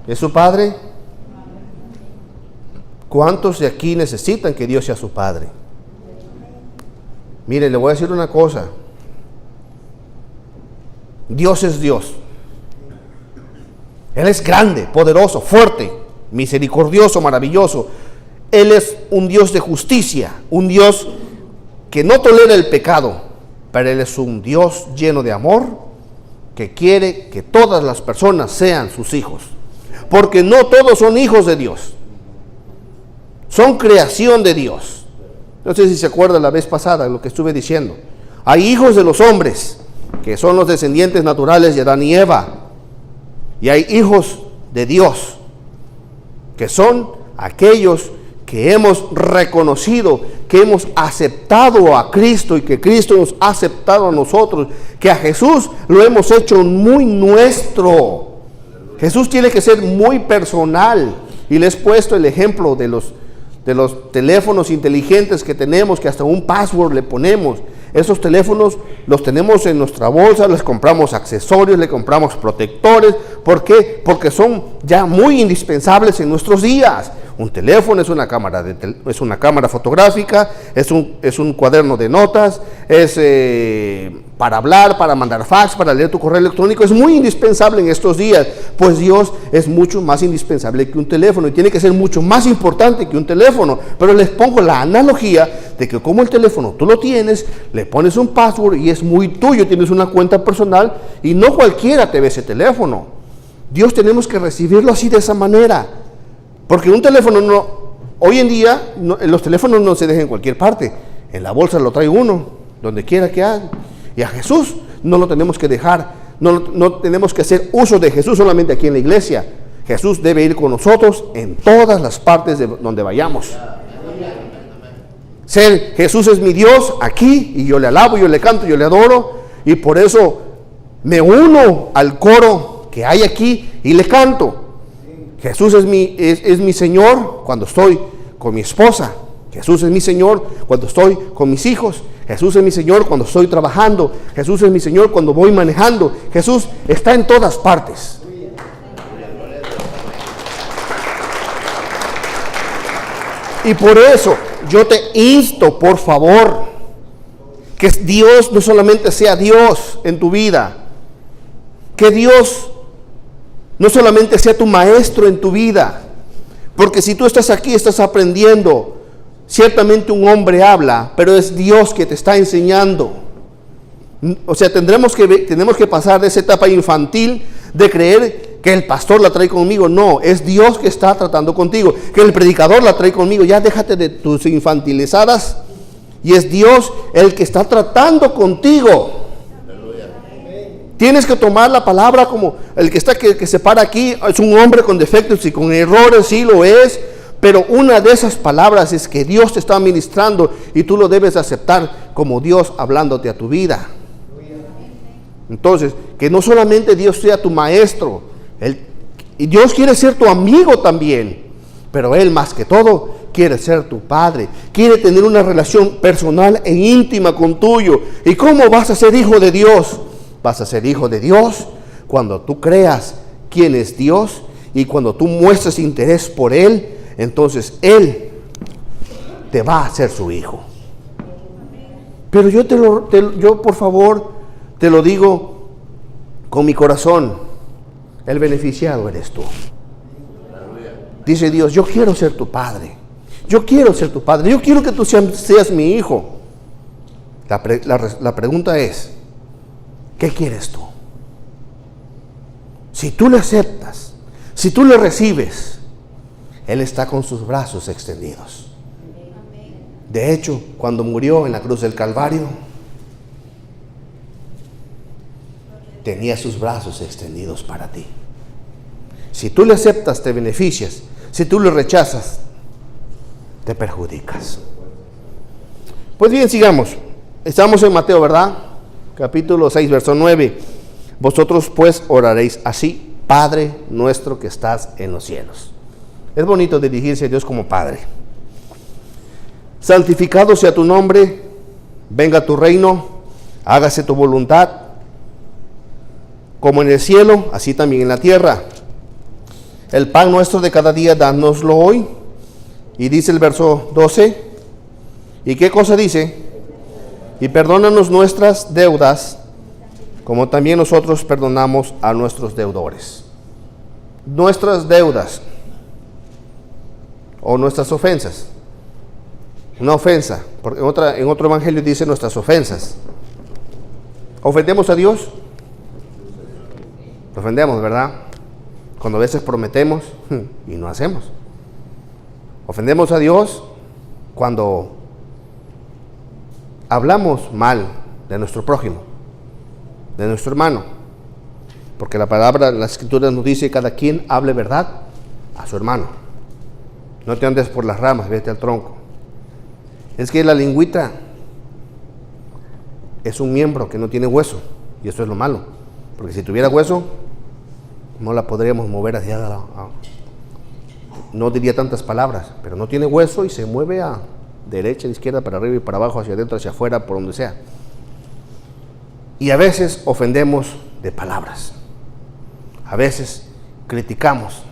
¿Es su Padre? ¿Cuántos de aquí necesitan que Dios sea su Padre? Mire, le voy a decir una cosa. Dios es Dios. Él es grande, poderoso, fuerte, misericordioso, maravilloso. Él es un Dios de justicia, un Dios que no tolera el pecado, pero Él es un Dios lleno de amor, que quiere que todas las personas sean sus hijos. Porque no todos son hijos de Dios. Son creación de Dios. No sé si se acuerdan la vez pasada lo que estuve diciendo. Hay hijos de los hombres, que son los descendientes naturales de Adán y Eva. Y hay hijos de Dios, que son aquellos que hemos reconocido, que hemos aceptado a Cristo y que Cristo nos ha aceptado a nosotros, que a Jesús lo hemos hecho muy nuestro. Jesús tiene que ser muy personal. Y les he puesto el ejemplo de los teléfonos inteligentes que tenemos, que hasta un password le ponemos. Esos teléfonos los tenemos en nuestra bolsa, les compramos accesorios, le compramos protectores. ¿Por qué? Porque son ya muy indispensables en nuestros días. Un teléfono es una cámara fotográfica, es un cuaderno de notas, es para hablar, para mandar fax, para leer tu correo electrónico. Es muy indispensable en estos días, pues Dios es mucho más indispensable que un teléfono y tiene que ser mucho más importante que un teléfono. Pero les pongo la analogía de que como el teléfono tú lo tienes, le pones un password y es muy tuyo, tienes una cuenta personal y no cualquiera te ve ese teléfono. Dios tenemos que recibirlo así, de esa manera. Porque un teléfono hoy en día, los teléfonos no se dejan en cualquier parte. En la bolsa lo trae uno, donde quiera que haga. Y a Jesús no lo tenemos que dejar, no tenemos que hacer uso de Jesús solamente aquí en la iglesia. Jesús debe ir con nosotros en todas las partes de donde vayamos. Jesús es mi Dios aquí, y yo le alabo, yo le canto, yo le adoro, y por eso me uno al coro que hay aquí y le canto. Jesús es mi Señor cuando estoy con mi esposa. Jesús es mi Señor cuando estoy con mis hijos. Jesús es mi Señor cuando estoy trabajando. Jesús es mi Señor cuando voy manejando. Jesús está en todas partes. Y por eso yo te insto, por favor, que Dios no solamente sea Dios en tu vida, que Dios no solamente sea tu maestro en tu vida, porque si tú estás aquí, estás aprendiendo. Ciertamente un hombre habla, pero es Dios que te está enseñando. O sea, tenemos que pasar de esa etapa infantil de creer que el pastor la trae conmigo. No, es Dios que está tratando contigo, que el predicador la trae conmigo. Ya déjate de tus infantilizadas, y es Dios el que está tratando contigo. Tienes que tomar la palabra como el que se para aquí. Es un hombre con defectos y con errores, sí lo es, pero una de esas palabras es que Dios te está ministrando y tú lo debes aceptar como Dios hablándote a tu vida. Entonces, que no solamente Dios sea tu maestro, y Dios quiere ser tu amigo también, pero Él más que todo quiere ser tu Padre, quiere tener una relación personal e íntima con tuyo. ¿Y cómo vas a ser hijo de Dios? Vas a ser hijo de Dios cuando tú creas quién es Dios y cuando tú muestres interés por Él. Entonces Él te va a hacer su hijo. Pero yo por favor te lo digo con mi corazón, el beneficiado eres tú. Dice Dios, yo quiero ser tu padre. Yo quiero ser tu padre. Yo quiero que tú seas mi hijo. La pregunta es, ¿qué quieres tú? Si tú le aceptas, si tú le recibes, Él está con sus brazos extendidos. De hecho, cuando murió en la cruz del Calvario, tenía sus brazos extendidos para ti. Si tú le aceptas, te beneficias. Si tú le rechazas, te perjudicas. Pues bien, sigamos. Estamos en Mateo, ¿verdad? Capítulo 6, verso 9. Vosotros pues oraréis así: Padre nuestro que estás en los cielos. Es bonito dirigirse a Dios como Padre. Santificado sea tu nombre, venga tu reino, hágase tu voluntad, como en el cielo, así también en la tierra. El pan nuestro de cada día, dánoslo hoy. Y dice el verso 12, ¿y qué cosa dice? Y perdónanos nuestras deudas, como también nosotros perdonamos a nuestros deudores. Nuestras deudas o nuestras ofensas. Una ofensa, porque en otro evangelio dice nuestras ofensas. ¿Ofendemos a Dios? Ofendemos, ¿verdad? Cuando a veces prometemos y no hacemos. Ofendemos a Dios cuando hablamos mal de nuestro prójimo, de nuestro hermano, porque la palabra, la escritura nos dice: cada quien hable verdad a su hermano. No te andes por las ramas, vete al tronco. Es que la lengüita es un miembro que no tiene hueso, y eso es lo malo, porque si tuviera hueso no la podríamos mover hacia no diría tantas palabras, pero no tiene hueso y se mueve a derecha, a izquierda, para arriba y para abajo, hacia adentro, hacia afuera, por donde sea. Y a veces ofendemos de palabras, a veces criticamos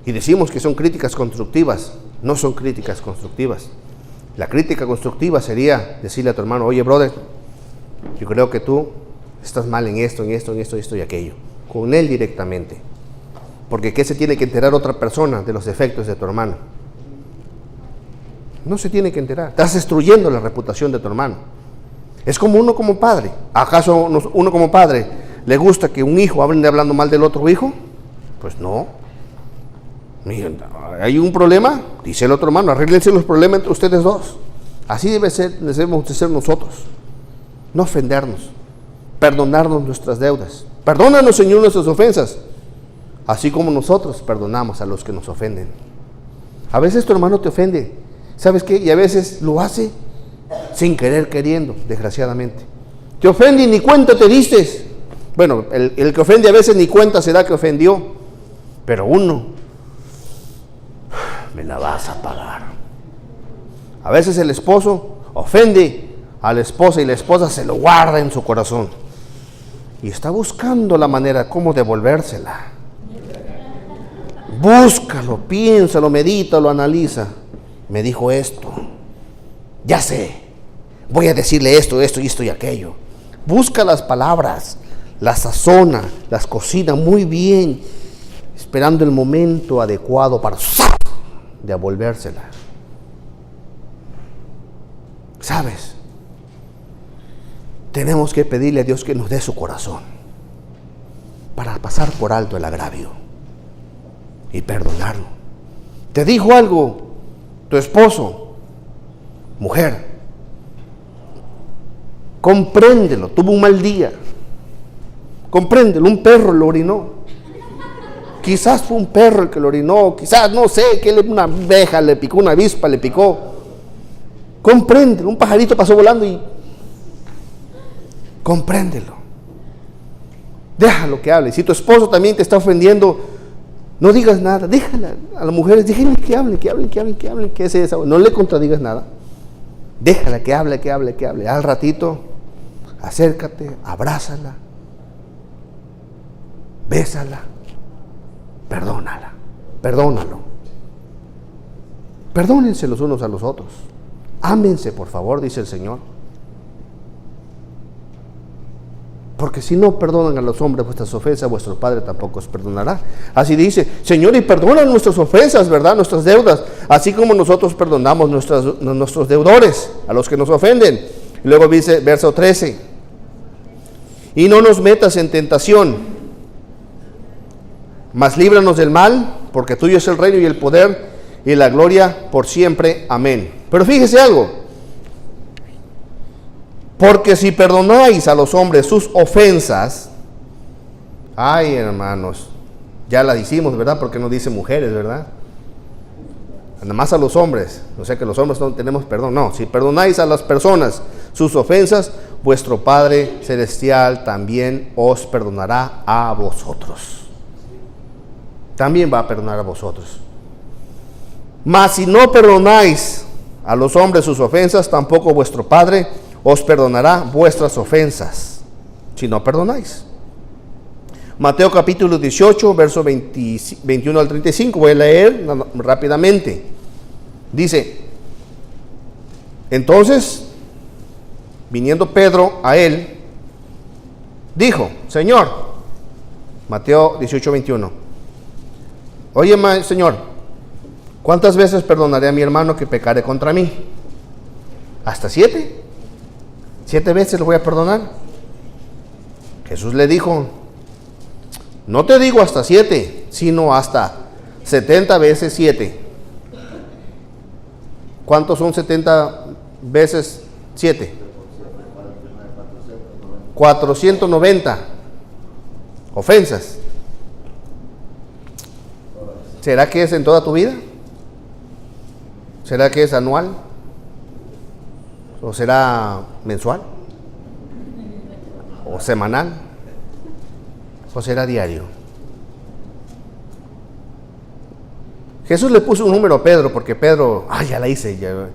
y decimos que son críticas constructivas. No son críticas constructivas. La crítica constructiva sería decirle a tu hermano: oye, brother, yo creo que tú estás mal en esto, en esto, en esto, esto y aquello. Con él directamente. Porque ¿qué se tiene que enterar otra persona de los defectos de tu hermano? No se tiene que enterar. Estás destruyendo la reputación de tu hermano. Es como uno como padre. ¿Acaso uno como padre le gusta que un hijo hable hablando mal del otro hijo? Pues no. Miren, hay un problema, dice el otro hermano, arréglense los problemas entre ustedes dos. Así debemos de ser nosotros. No ofendernos, perdonarnos nuestras deudas. Perdónanos, Señor, nuestras ofensas, así como nosotros perdonamos a los que nos ofenden. A veces tu hermano te ofende, ¿sabes qué? Y a veces lo hace sin querer, queriendo, desgraciadamente. Te ofende y ni cuenta te diste. Bueno, el que ofende a veces ni cuenta se da que ofendió, pero uno: me la vas a pagar. A veces el esposo ofende a la esposa y la esposa se lo guarda en su corazón y está buscando la manera cómo devolvérsela. Búscalo, piénsalo, medítalo, analiza. Me dijo esto, ya sé, voy a decirle esto, esto y esto y aquello. Busca las palabras, las sazona, las cocina muy bien, esperando el momento adecuado para devolvérsela. ¿Sabes? Tenemos que pedirle a Dios que nos dé su corazón para pasar por alto el agravio y perdonarlo. Te dijo algo tu esposo, mujer, compréndelo, tuvo un mal día, compréndelo, un perro lo orinó. Quizás fue un perro el que lo orinó, quizás, no sé, que una abeja le picó, una avispa le picó. Compréndelo, un pajarito pasó volando y compréndelo. Déjalo que hable. Si tu esposo también te está ofendiendo, no digas nada, déjala. A las mujeres, déjenle que hablen, que se desahogue. No le contradigas nada. Déjala que hable. Al ratito, acércate, abrázala, bésala. Perdónalo. Perdónense los unos a los otros. Ámense, por favor, dice el Señor. ¿Por porque si no perdonan a los hombres vuestras ofensas, vuestro Padre tampoco os perdonará. Así dice, Señor, y perdonan nuestras ofensas, ¿verdad? Nuestras deudas, así como nosotros perdonamos nuestros deudores, a los que nos ofenden. Y luego dice, verso 13, y no nos metas en tentación, mas líbranos del mal, porque tuyo es el reino y el poder y la gloria por siempre. Amén. Pero fíjese algo. Porque si perdonáis a los hombres sus ofensas, ay hermanos, ya la hicimos, ¿verdad? Porque no dice mujeres, ¿verdad? Nada más a los hombres, o sea que los hombres no tenemos perdón. No, si perdonáis a las personas sus ofensas, vuestro Padre Celestial también os perdonará a vosotros. También va a perdonar a vosotros. Mas si no perdonáis a los hombres sus ofensas, tampoco vuestro Padre os perdonará vuestras ofensas, si no perdonáis. Mateo capítulo 18, verso 21 al 35, voy a leer rápidamente. Dice, entonces, viniendo Pedro a él, dijo, Señor, Mateo 18, 21, oye, Señor, ¿cuántas veces perdonaré a mi hermano que pecare contra mí? ¿Hasta 7? 7 veces lo voy a perdonar. Jesús le dijo, no te digo hasta 7, sino hasta 70 veces 7. ¿Cuántos son 70 veces 7? 490 ofensas. ¿Será que es en toda tu vida? ¿Será que es anual? ¿O será mensual? ¿O semanal? ¿O será diario? Jesús le puso un número a Pedro, porque Pedro, ya la hice, ya,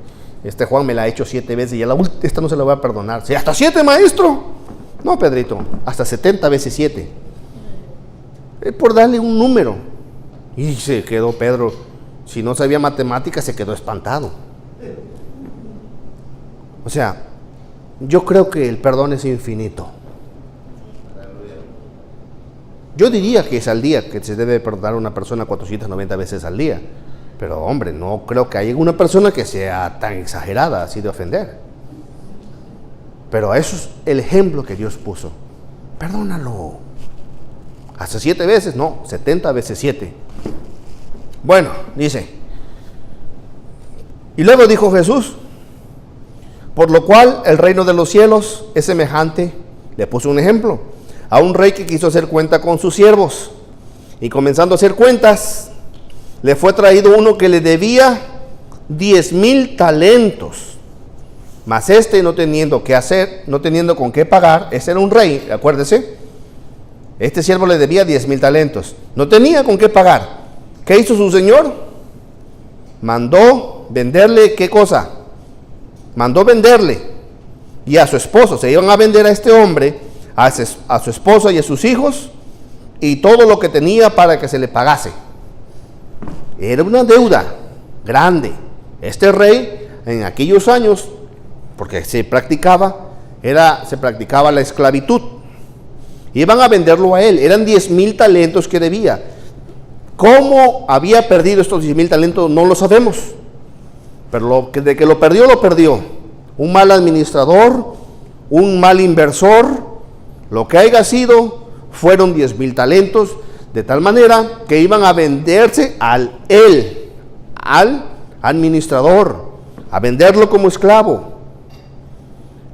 Juan me la ha hecho 7 veces, y esta no se la voy a perdonar. ¿Sí, hasta 7, maestro? No, Pedrito, hasta 70 veces 7. Por darle un número. Y se quedó Pedro, si no sabía matemáticas, se quedó espantado. O sea, yo creo que el perdón es infinito. Yo diría que es al día, que se debe perdonar a una persona 490 veces al día. Pero hombre, no creo que haya una persona que sea tan exagerada así de ofender. Pero eso es el ejemplo que Dios puso. Perdónalo. ¿Hasta 7 veces? No, 70 veces 7. Bueno, dice. Y luego dijo Jesús, por lo cual el reino de los cielos es semejante, le puso un ejemplo, a un rey que quiso hacer cuenta con sus siervos. Y comenzando a hacer cuentas, le fue traído uno que le debía 10,000 talentos. Mas no teniendo qué hacer, no teniendo con qué pagar, ese era un rey, acuérdese. Este siervo le debía 10,000 talentos. No tenía con qué pagar. ¿Qué hizo su señor? Mandó venderle, ¿qué cosa? Mandó venderle y a su esposo. Se iban a vender a este hombre, a su esposa y a sus hijos, y todo lo que tenía para que se le pagase. Era una deuda grande. Este rey, en aquellos años, porque se practicaba la esclavitud, iban a venderlo a él. Eran 10,000 talentos que debía. ¿Cómo había perdido estos 10,000 talentos? No lo sabemos. Pero de que lo perdió, lo perdió. Un mal administrador, un mal inversor, lo que haya sido, fueron 10,000 talentos, de tal manera que iban a venderse al administrador, a venderlo como esclavo.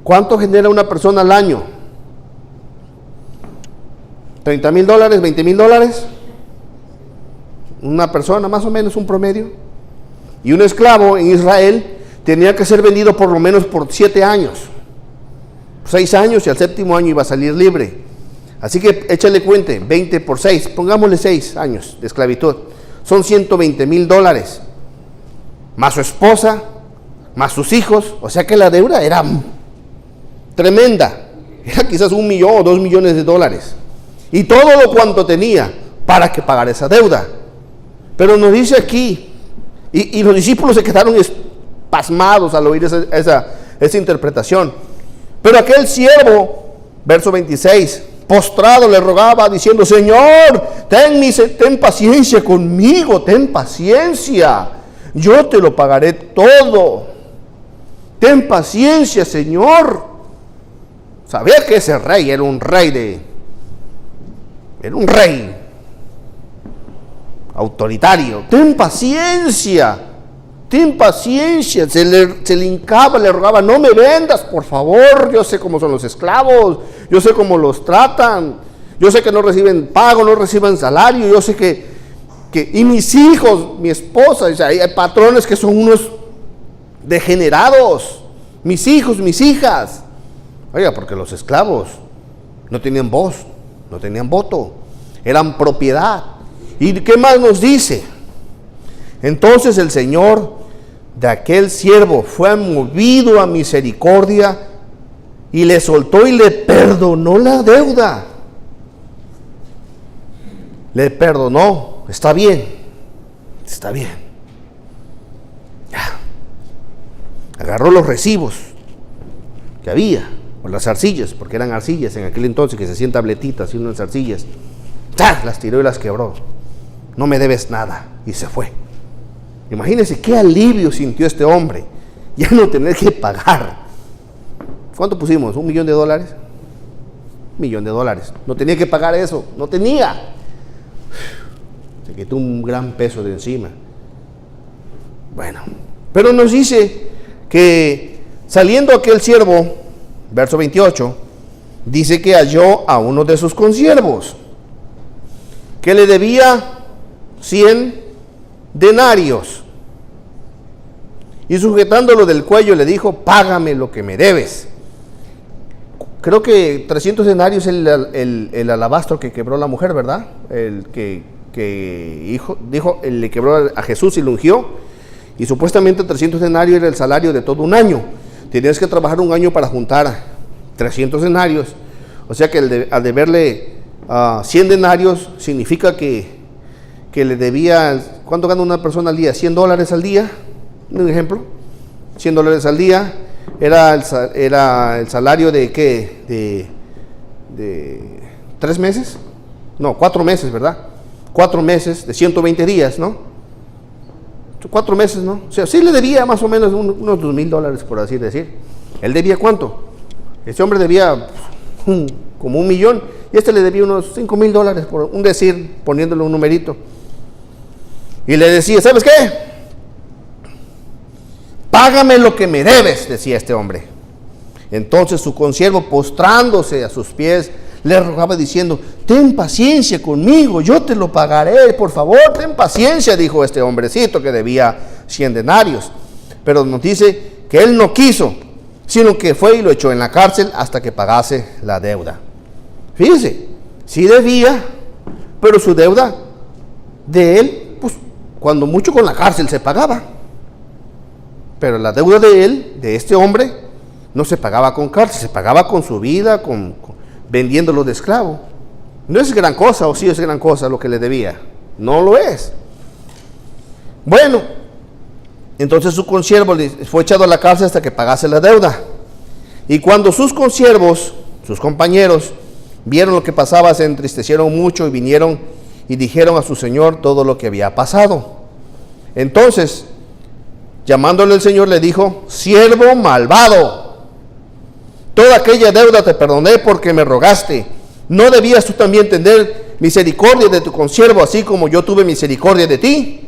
¿Cuánto genera una persona al año? $30,000, $20,000. Una persona, más o menos un promedio. Y un esclavo en Israel tenía que ser vendido por lo menos por 7 años. 6 años, y al 7º año iba a salir libre. Así que échale cuenta, 20 por 6, pongámosle 6 años de esclavitud. Son $120,000. Más su esposa, más sus hijos. O sea que la deuda era tremenda. Era quizás $1 millón o $2 millones. Y todo lo cuanto tenía para que pagara esa deuda. Pero nos dice aquí, y los discípulos se quedaron pasmados al oír esa interpretación. Pero aquel siervo, verso 26, postrado le rogaba diciendo: Señor, ten paciencia conmigo, ten paciencia, yo te lo pagaré todo. Ten paciencia, Señor. Sabía que ese rey era un rey autoritario. Ten paciencia. Se le hincaba, le rogaba: no me vendas, por favor. Yo sé cómo son los esclavos, yo sé cómo los tratan, yo sé que no reciben pago, no reciben salario, yo sé que y mis hijos, mi esposa, o sea, hay patrones que son unos degenerados. Mis hijos, mis hijas. Oiga, porque los esclavos no tenían voz, no tenían voto, eran propiedad. ¿Y qué más nos dice? Entonces el Señor de aquel siervo fue movido a misericordia y le soltó y le perdonó la deuda. Le perdonó. Está bien. Ya. Agarró los recibos que había, o las arcillas, porque eran arcillas en aquel entonces, que se hacían tabletitas y unas arcillas. ¡Tá! Las tiró y las quebró. No me debes nada. Y se fue. Imagínense qué alivio sintió este hombre, ya no tener que pagar. ¿Cuánto pusimos? $1 millón. $1 millón. No tenía que pagar eso, no tenía. Se quitó un gran peso de encima. Bueno, pero nos dice que saliendo aquel siervo, verso 28, dice que halló a uno de sus consiervos que le debía 100 denarios, y sujetándolo del cuello le dijo: págame lo que me debes. Creo que 300 denarios es el alabastro que quebró la mujer, ¿verdad? El que le quebró a Jesús y lo ungió, y supuestamente 300 denarios era el salario de todo un año. Tenías que trabajar un año para juntar 300 denarios, o sea que al deberle 100 denarios significa que le debía. ¿Cuánto gana una persona al día? $100 al día, un ejemplo. $100 al día era el salario de ¿qué? De 3 meses, no, 4 meses, ¿verdad? 4 meses de 120 días, ¿no? 4 meses, ¿no? O sea, sí le debía más o menos unos $2,000, por así decir. ¿Él debía cuánto? Este hombre debía como $1 millón, y este le debía unos $5,000, por un decir, poniéndole un numerito. Y le decía: ¿sabes qué? Págame lo que me debes, decía este hombre. Entonces su consiervo, postrándose a sus pies, le rogaba diciendo: ten paciencia conmigo, yo te lo pagaré, por favor, ten paciencia, dijo este hombrecito que debía 100 denarios. Pero nos dice que él no quiso, sino que fue y lo echó en la cárcel hasta que pagase la deuda. Fíjense, sí debía, pero su deuda de él, pues cuando mucho con la cárcel se pagaba. Pero la deuda de él, de este hombre, no se pagaba con cárcel, se pagaba con su vida, vendiéndolo de esclavo. No es gran cosa, o sí es gran cosa lo que le debía. No lo es. Bueno, entonces su consiervo fue echado a la cárcel hasta que pagase la deuda. Y cuando sus consiervos, sus compañeros, vieron lo que pasaba, se entristecieron mucho y vinieron y dijeron a su señor todo lo que había pasado. Entonces, llamándole el Señor, le dijo: siervo malvado, toda aquella deuda te perdoné porque me rogaste. ¿No debías tú también tener misericordia de tu consiervo, así como yo tuve misericordia de ti?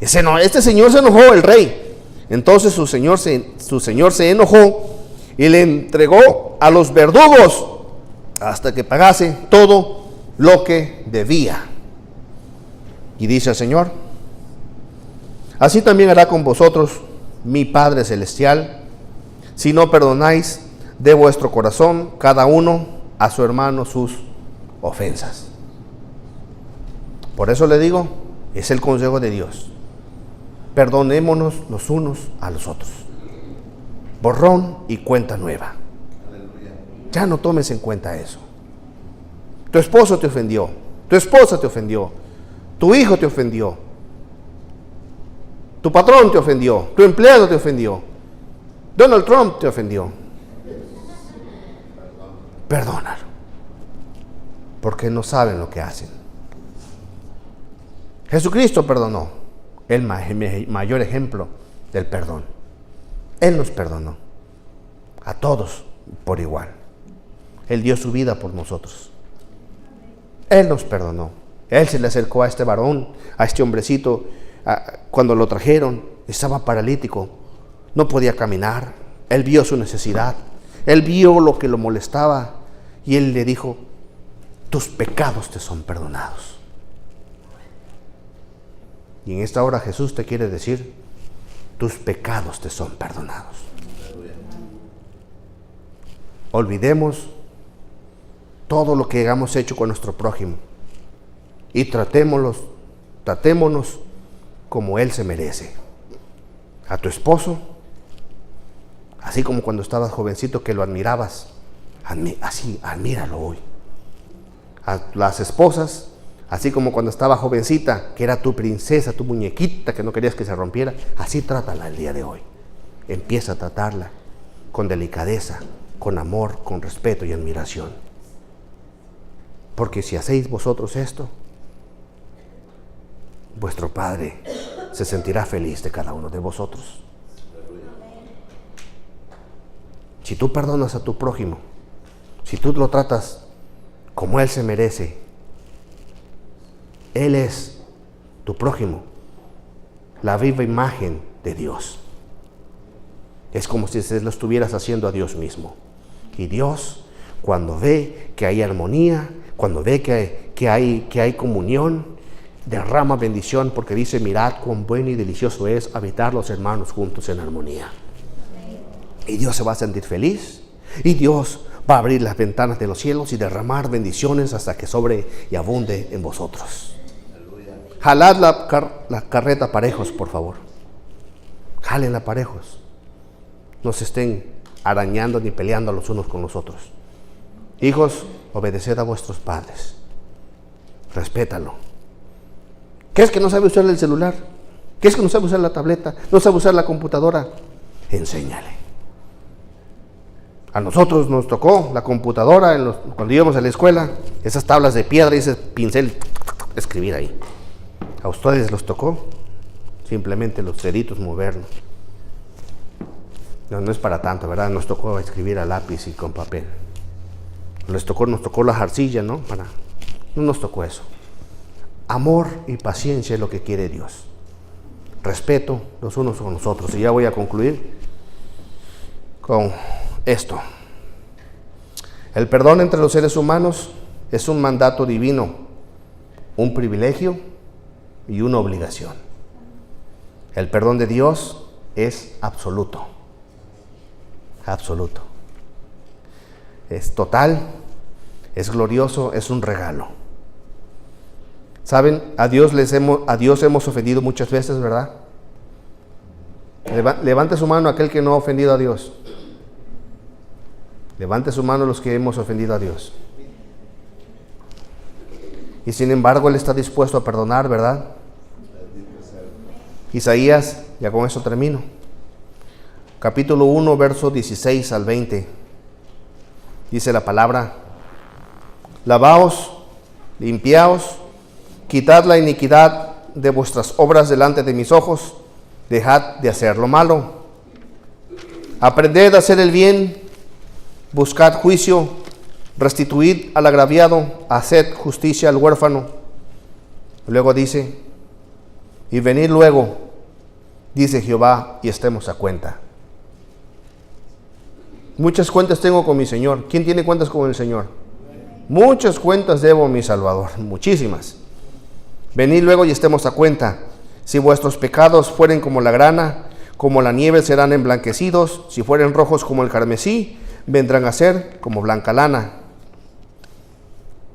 Este señor se enojó, el rey. Entonces su señor se enojó y le entregó a los verdugos hasta que pagase todo lo que debía. Y dice el Señor: así también hará con vosotros mi Padre Celestial, si no perdonáis de vuestro corazón cada uno a su hermano sus ofensas. Por eso le digo, es el consejo de Dios: perdonémonos los unos a los otros. Borrón y cuenta nueva. Ya no tomes en cuenta eso. Tu esposo te ofendió, tu esposa te ofendió, tu hijo te ofendió, tu patrón te ofendió, tu empleado te ofendió, Donald Trump te ofendió. perdónalo, porque no saben lo que hacen. Jesucristo perdonó, el mayor ejemplo del perdón. Él nos perdonó a todos por igual. Él dio su vida por nosotros. Él nos perdonó. Él se le acercó a este varón, a este hombrecito, cuando lo trajeron, estaba paralítico, no podía caminar. Él vio su necesidad, él vio lo que lo molestaba y él le dijo: tus pecados te son perdonados. Y en esta hora Jesús te quiere decir: tus pecados te son perdonados. Olvidemos todo lo que hayamos hecho con nuestro prójimo y tratémonos como él se merece. A tu esposo, así como cuando estabas jovencito que lo admirabas, así admíralo hoy. A las esposas, así como cuando estaba jovencita, que era tu princesa, tu muñequita, que no querías que se rompiera, así trátala el día de hoy. Empieza a tratarla con delicadeza, con amor, con respeto y admiración. Porque si hacéis vosotros esto, vuestro Padre se sentirá feliz de cada uno de vosotros. Si tú perdonas a tu prójimo, si tú lo tratas como él se merece, él es tu prójimo, la viva imagen de Dios. Es como si se lo estuvieras haciendo a Dios mismo. Y Dios, cuando ve que hay armonía, cuando ve que hay comunión, derrama bendición, porque dice: mirad cuán bueno y delicioso es habitar los hermanos juntos en armonía. Y Dios se va a sentir feliz, y Dios va a abrir las ventanas de los cielos y derramar bendiciones hasta que sobre y abunde en vosotros. Jalad la carreta parejos, por favor. Jálenla parejos. No se estén arañando ni peleando los unos con los otros. Hijos, obedeced a vuestros padres. Respétalo. ¿Qué es que no sabe usar el celular? ¿Qué es que no sabe usar la tableta? ¿No sabe usar la computadora? Enséñale. A nosotros nos tocó la computadora cuando íbamos a la escuela, esas tablas de piedra y ese pincel, escribir ahí. A ustedes los tocó simplemente los deditos movernos. No es para tanto, ¿verdad? Nos tocó escribir a lápiz y con papel. Nos tocó la arcilla, ¿no? No nos tocó eso. Amor y paciencia es lo que quiere Dios. Respeto los unos con los otros. Y ya voy a concluir con esto. El perdón entre los seres humanos es un mandato divino, un privilegio y una obligación. El perdón de Dios es absoluto. Absoluto. Es total, es glorioso, es un regalo. ¿Saben? A Dios hemos ofendido muchas veces, ¿verdad? Levante su mano aquel que no ha ofendido a Dios. Levante su mano los que hemos ofendido a Dios. Y sin embargo Él está dispuesto a perdonar, ¿verdad? Isaías, ya con eso termino. Capítulo 1, verso 16 al 20. Dice la palabra: lavaos, limpiaos, quitad la iniquidad de vuestras obras delante de mis ojos, dejad de hacer lo malo. Aprended a hacer el bien, buscad juicio, restituid al agraviado, haced justicia al huérfano. Luego dice: y venid luego, dice Jehová, y estemos a cuenta. Muchas cuentas tengo con mi Señor. ¿Quién tiene cuentas con el Señor? Muchas cuentas debo a mi Salvador, muchísimas. Venid luego y estemos a cuenta. Si vuestros pecados fueren como la grana, como la nieve serán emblanquecidos. Si fueren rojos como el carmesí, vendrán a ser como blanca lana.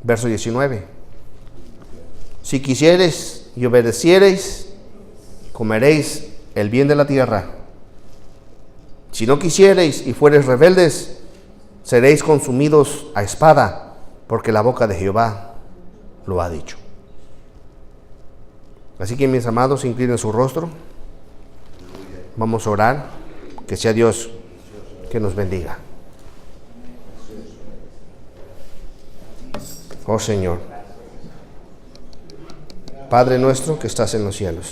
Verso 19. Si quisiereis y obedeciereis, comeréis el bien de la tierra. Si no quisiereis y fuereis rebeldes, seréis consumidos a espada, porque la boca de Jehová lo ha dicho. Así que, mis amados, inclinen su rostro. Vamos a orar. Que sea Dios que nos bendiga. oh Señor. Padre nuestro que estás en los cielos.